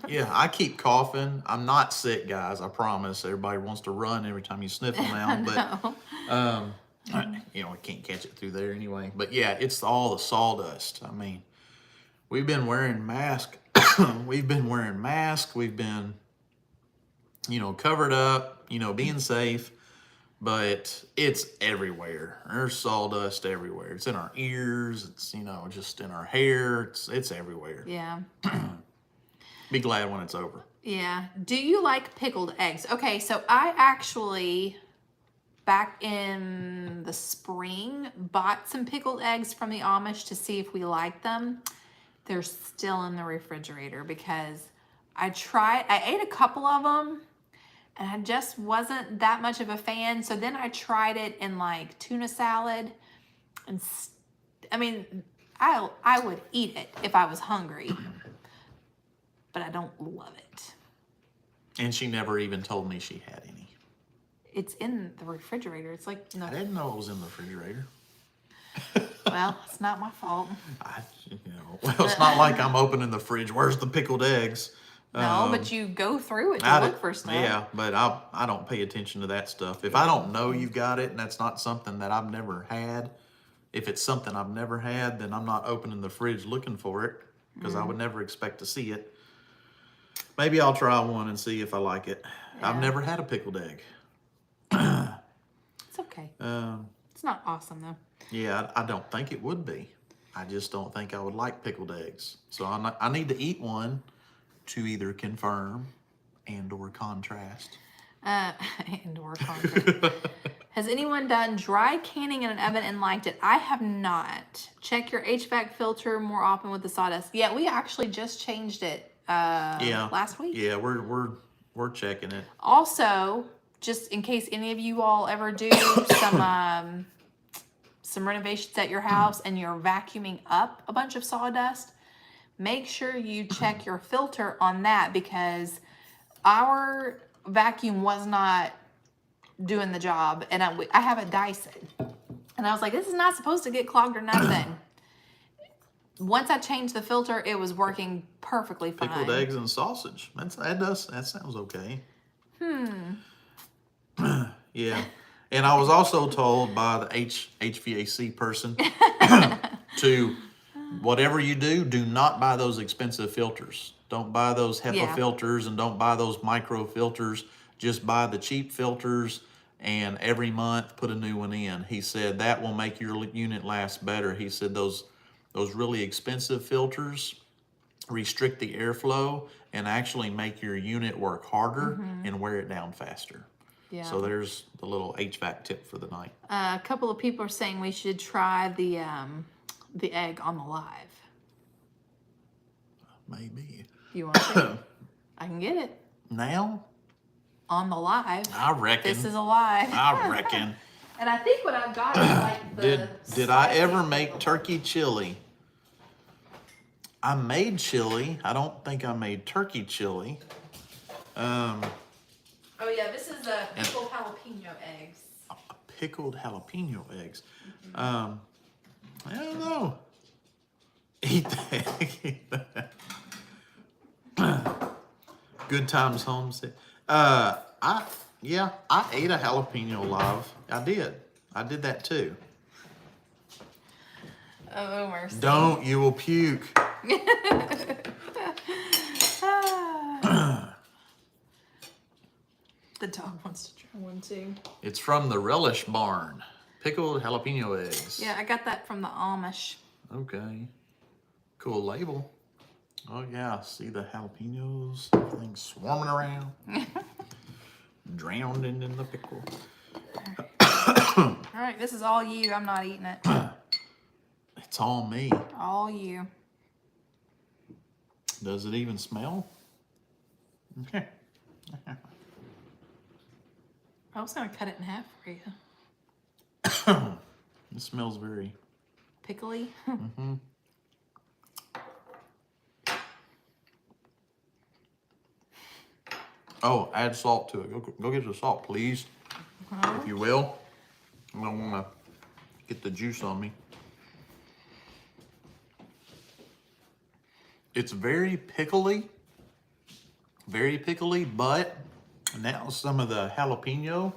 Yeah, I keep coughing. I'm not sick, guys. I promise. Everybody wants to run every time you sniff them out, but we can't catch it through there anyway. But yeah, it's all the sawdust. I mean, we've been wearing masks. We've been, covered up, being safe, but it's everywhere. There's sawdust everywhere. It's in our ears. It's, just in our hair. It's everywhere. Yeah. Be glad when it's over. Yeah. Do you like pickled eggs? Okay, so I actually, back in the spring, bought some pickled eggs from the Amish to see if we liked them. They're still in the refrigerator because I ate a couple of them and I just wasn't that much of a fan. So then I tried it in like tuna salad. And I would eat it if I was hungry. But I don't love it. And she never even told me she had any. It's in the refrigerator. It's like I didn't know it was in the refrigerator. Well, it's not my fault. It's not like I'm opening the fridge. Where's the pickled eggs? No, but you go through it to look for stuff. Yeah, but I don't pay attention to that stuff. If I don't know you've got it and that's not something that I've never had, if it's something I've never had, then I'm not opening the fridge looking for it because I would never expect to see it. Maybe I'll try one and see if I like it. Yeah. I've never had a pickled egg. It's okay. It's not awesome, though. Yeah, I don't think it would be. I just don't think I would like pickled eggs. So I need to eat one to either confirm and or contrast. Has anyone done dry canning in an oven and liked it? I have not. Check your HVAC filter more often with the sawdust. Yeah, we actually just changed it last week. Yeah, we're checking it. Also, just in case any of you all ever do some renovations at your house and you're vacuuming up a bunch of sawdust, make sure you check your filter on that because our vacuum was not doing the job. And I have a Dyson. And I was like, this is not supposed to get clogged or nothing. Once I changed the filter, it was working perfectly fine. Pickled eggs and sausage. That sounds okay. Yeah. And I was also told by the HVAC person to whatever you do not buy those expensive filters. Don't buy those HEPA filters and don't buy those micro filters. Just buy the cheap filters and every month put a new one in. He said that will make your unit last better. He said those really expensive filters restrict the airflow and actually make your unit work harder and wear it down faster. Yeah. So there's the little HVAC tip for the night. A couple of people are saying we should try the egg on the live. Maybe. You want to? I can get it. Now? On the live. I reckon. This is a live. I reckon. And I think what I've got is like the Did I ever make turkey chili? I made chili. I don't think I made turkey chili. Oh yeah, this is the pickled jalapeno eggs. Pickled jalapeno eggs. I don't know. Eat that. Good times Homestead. I ate a jalapeno live. I did that too. Oh mercy. Don't, you will puke. The dog wants to try one too. It's from the Relish Barn. Pickled jalapeno eggs. Yeah, I got that from the Amish. Okay. Cool label. Oh yeah, see the jalapenos, everything swarming around. Drowning in the pickle. All right, this is all you. I'm not eating it. It's all me. All you. Does it even smell? Okay. I was gonna cut it in half for you. It smells very Pickly. Oh, add salt to it. Go get the salt, please. If you will. I don't want to get the juice on me. It's very pickly, but now some of the jalapeno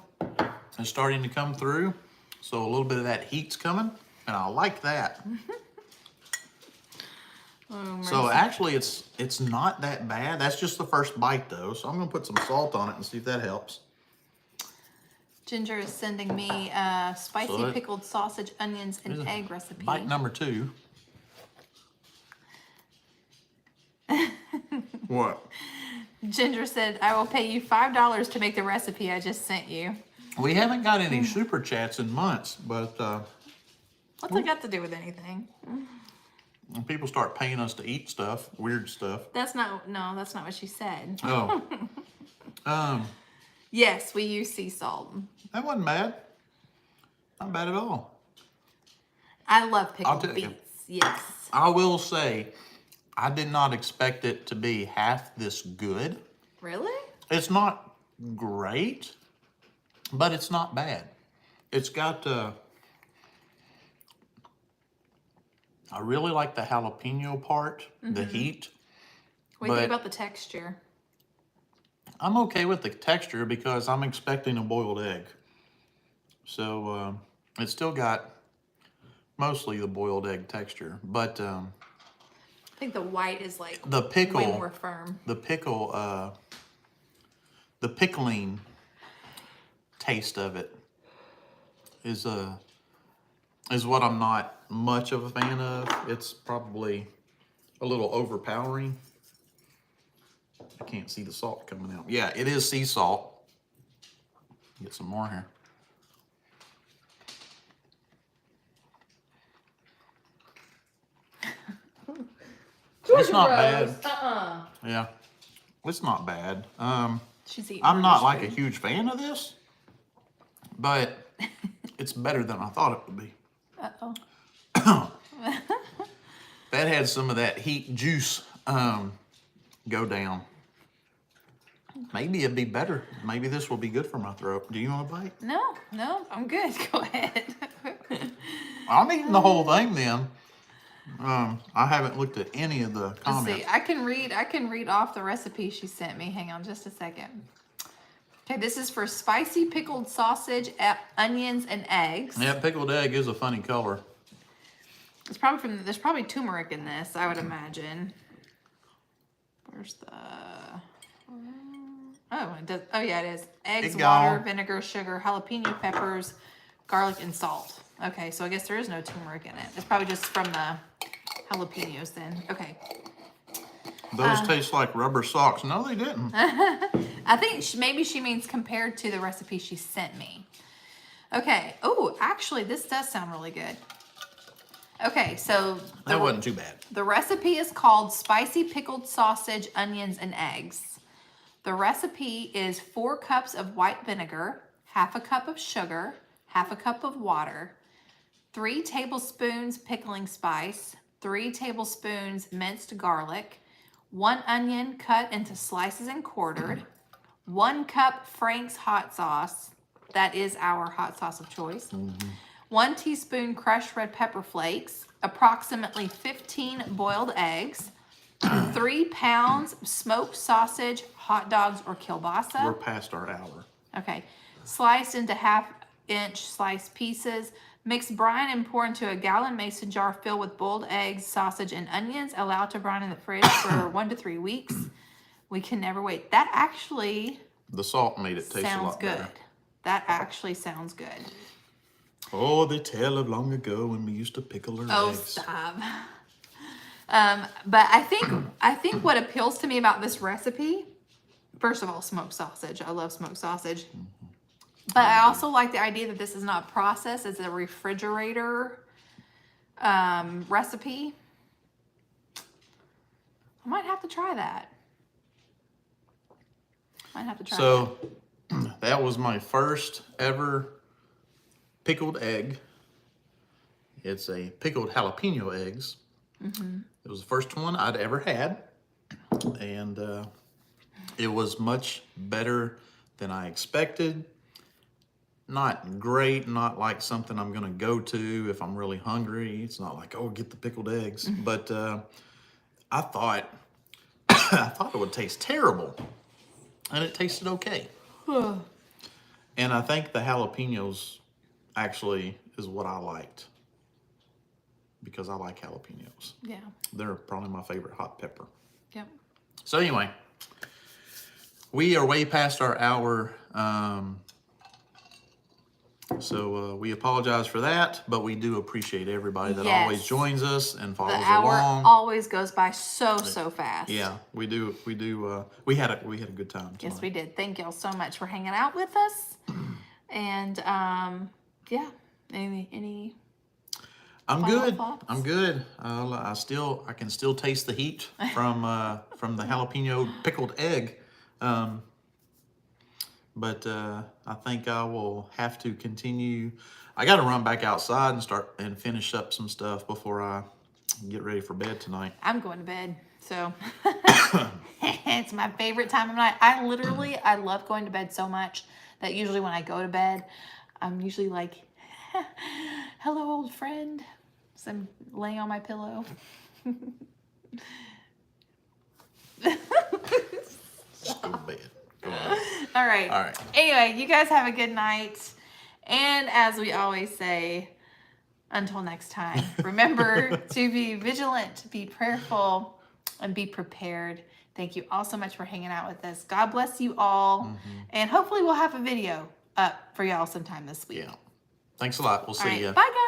is starting to come through. So a little bit of that heat's coming, and I like that. Oh, So actually it's not that bad. That's just the first bite though. So I'm gonna put some salt on it and see if that helps. Ginger is sending me spicy pickled sausage, onions, and egg recipe. Bite number 2. What? Ginger said, I will pay you $5 to make the recipe I just sent you. We haven't got any super chats in months, but What's that got to do with anything? when people start paying us to eat stuff, weird stuff. That's not what she said. Oh. Yes, we use sea salt. That wasn't bad. Not bad at all. I love I'll pickled tell you. beets. Yes. I will say, I did not expect it to be half this good. Really? It's not great, but it's not bad. It's got, I really like the jalapeno part, the heat. What do you think about the texture? I'm okay with the texture because I'm expecting a boiled egg. So it's still got mostly the boiled egg texture, but I think the white is like the pickle, way more firm. the pickling taste of it is what I'm not much of a fan of. It's probably a little overpowering. I can't see the salt coming out. Yeah, it is sea salt. Get some more here. It's not bad. Yeah, it's not bad. She's eating. I'm not like a huge fan of this, but it's better than I thought it would be. Uh-oh. That had some of that heat juice go down. Maybe it'd be better. Maybe this will be good for my throat. Do you want a bite? No, I'm good. Go ahead. I'm eating the whole thing then. I haven't looked at any of the Let's comments. see. I can read off the recipe she sent me. Hang on just a second. Okay, this is for spicy pickled sausage, onions, and eggs. Yeah, pickled egg is a funny color. It's probably there's probably turmeric in this, I would imagine. Where's the... Oh, it does. Oh, yeah, it is. Eggs, water, vinegar, sugar, jalapeno peppers, garlic, and salt. Okay, so I guess there is no turmeric in it. It's probably just from the jalapenos then. Okay. Those taste like rubber socks. No, they didn't. I think maybe she means compared to the recipe she sent me. Okay. Oh, actually, this does sound really good. Okay, so... That wasn't too bad. The recipe is called Spicy Pickled Sausage, Onions, and Eggs. The recipe is 4 cups of white vinegar, half a cup of sugar, half a cup of water, 3 tablespoons pickling spice, 3 tablespoons minced garlic, 1 onion cut into slices and quartered, 1 cup Frank's hot sauce, that is our hot sauce of choice, 1 teaspoon crushed red pepper flakes, approximately 15 boiled eggs, 3 pounds smoked sausage, hot dogs, or kielbasa. We're past our hour. Okay. Sliced into half-inch sliced pieces. Mix, brine, and pour into a gallon mason jar filled with boiled eggs, sausage, and onions. Allow to brine in the fridge for 1 to 3 weeks. We can never wait. That actually... The salt made it taste a lot better. Sounds good. That actually sounds good. Oh, they tell of long ago when we used to pickle our eggs. Oh, stop. But I think what appeals to me about this recipe, first of all, smoked sausage. I love smoked sausage. But I also like the idea that this is not processed. It's a refrigerator recipe. I might have to try that. So that was my first ever pickled egg. It's a pickled jalapeno eggs. It was the first one I'd ever had, and it was much better than I expected. Not great, not like something I'm gonna go to if I'm really hungry. It's not like, oh, get the pickled eggs. But I thought it would taste terrible, and it tasted okay. And I think the jalapenos actually is what I liked, because I like jalapenos. Yeah. They're probably my favorite hot pepper. Yep. So anyway, we are way past our hour. So we apologize for that, but we do appreciate everybody that always joins us and follows along. The hour always goes by so fast. Yeah, we do. We had a good time tonight. Yes, we did. Thank y'all so much for hanging out with us. And yeah, any I'm final good. thoughts? I'm good. I can still taste the heat from the jalapeno pickled egg. But I think I will have to continue. I got to run back outside and start and finish up some stuff before I get ready for bed tonight. I'm going to bed, so it's my favorite time of night. I love going to bed so much that usually when I go to bed, I'm usually like, hello, old friend. So I'm laying on my pillow. Just go to bed. Go on. All right. All right. Anyway, you guys have a good night. And as we always say, until next time, remember to be vigilant, be prayerful, and be prepared. Thank you all so much for hanging out with us. God bless you all. And hopefully we'll have a video up for y'all sometime this week. Yeah. Thanks a lot. We'll see you. Bye, guys.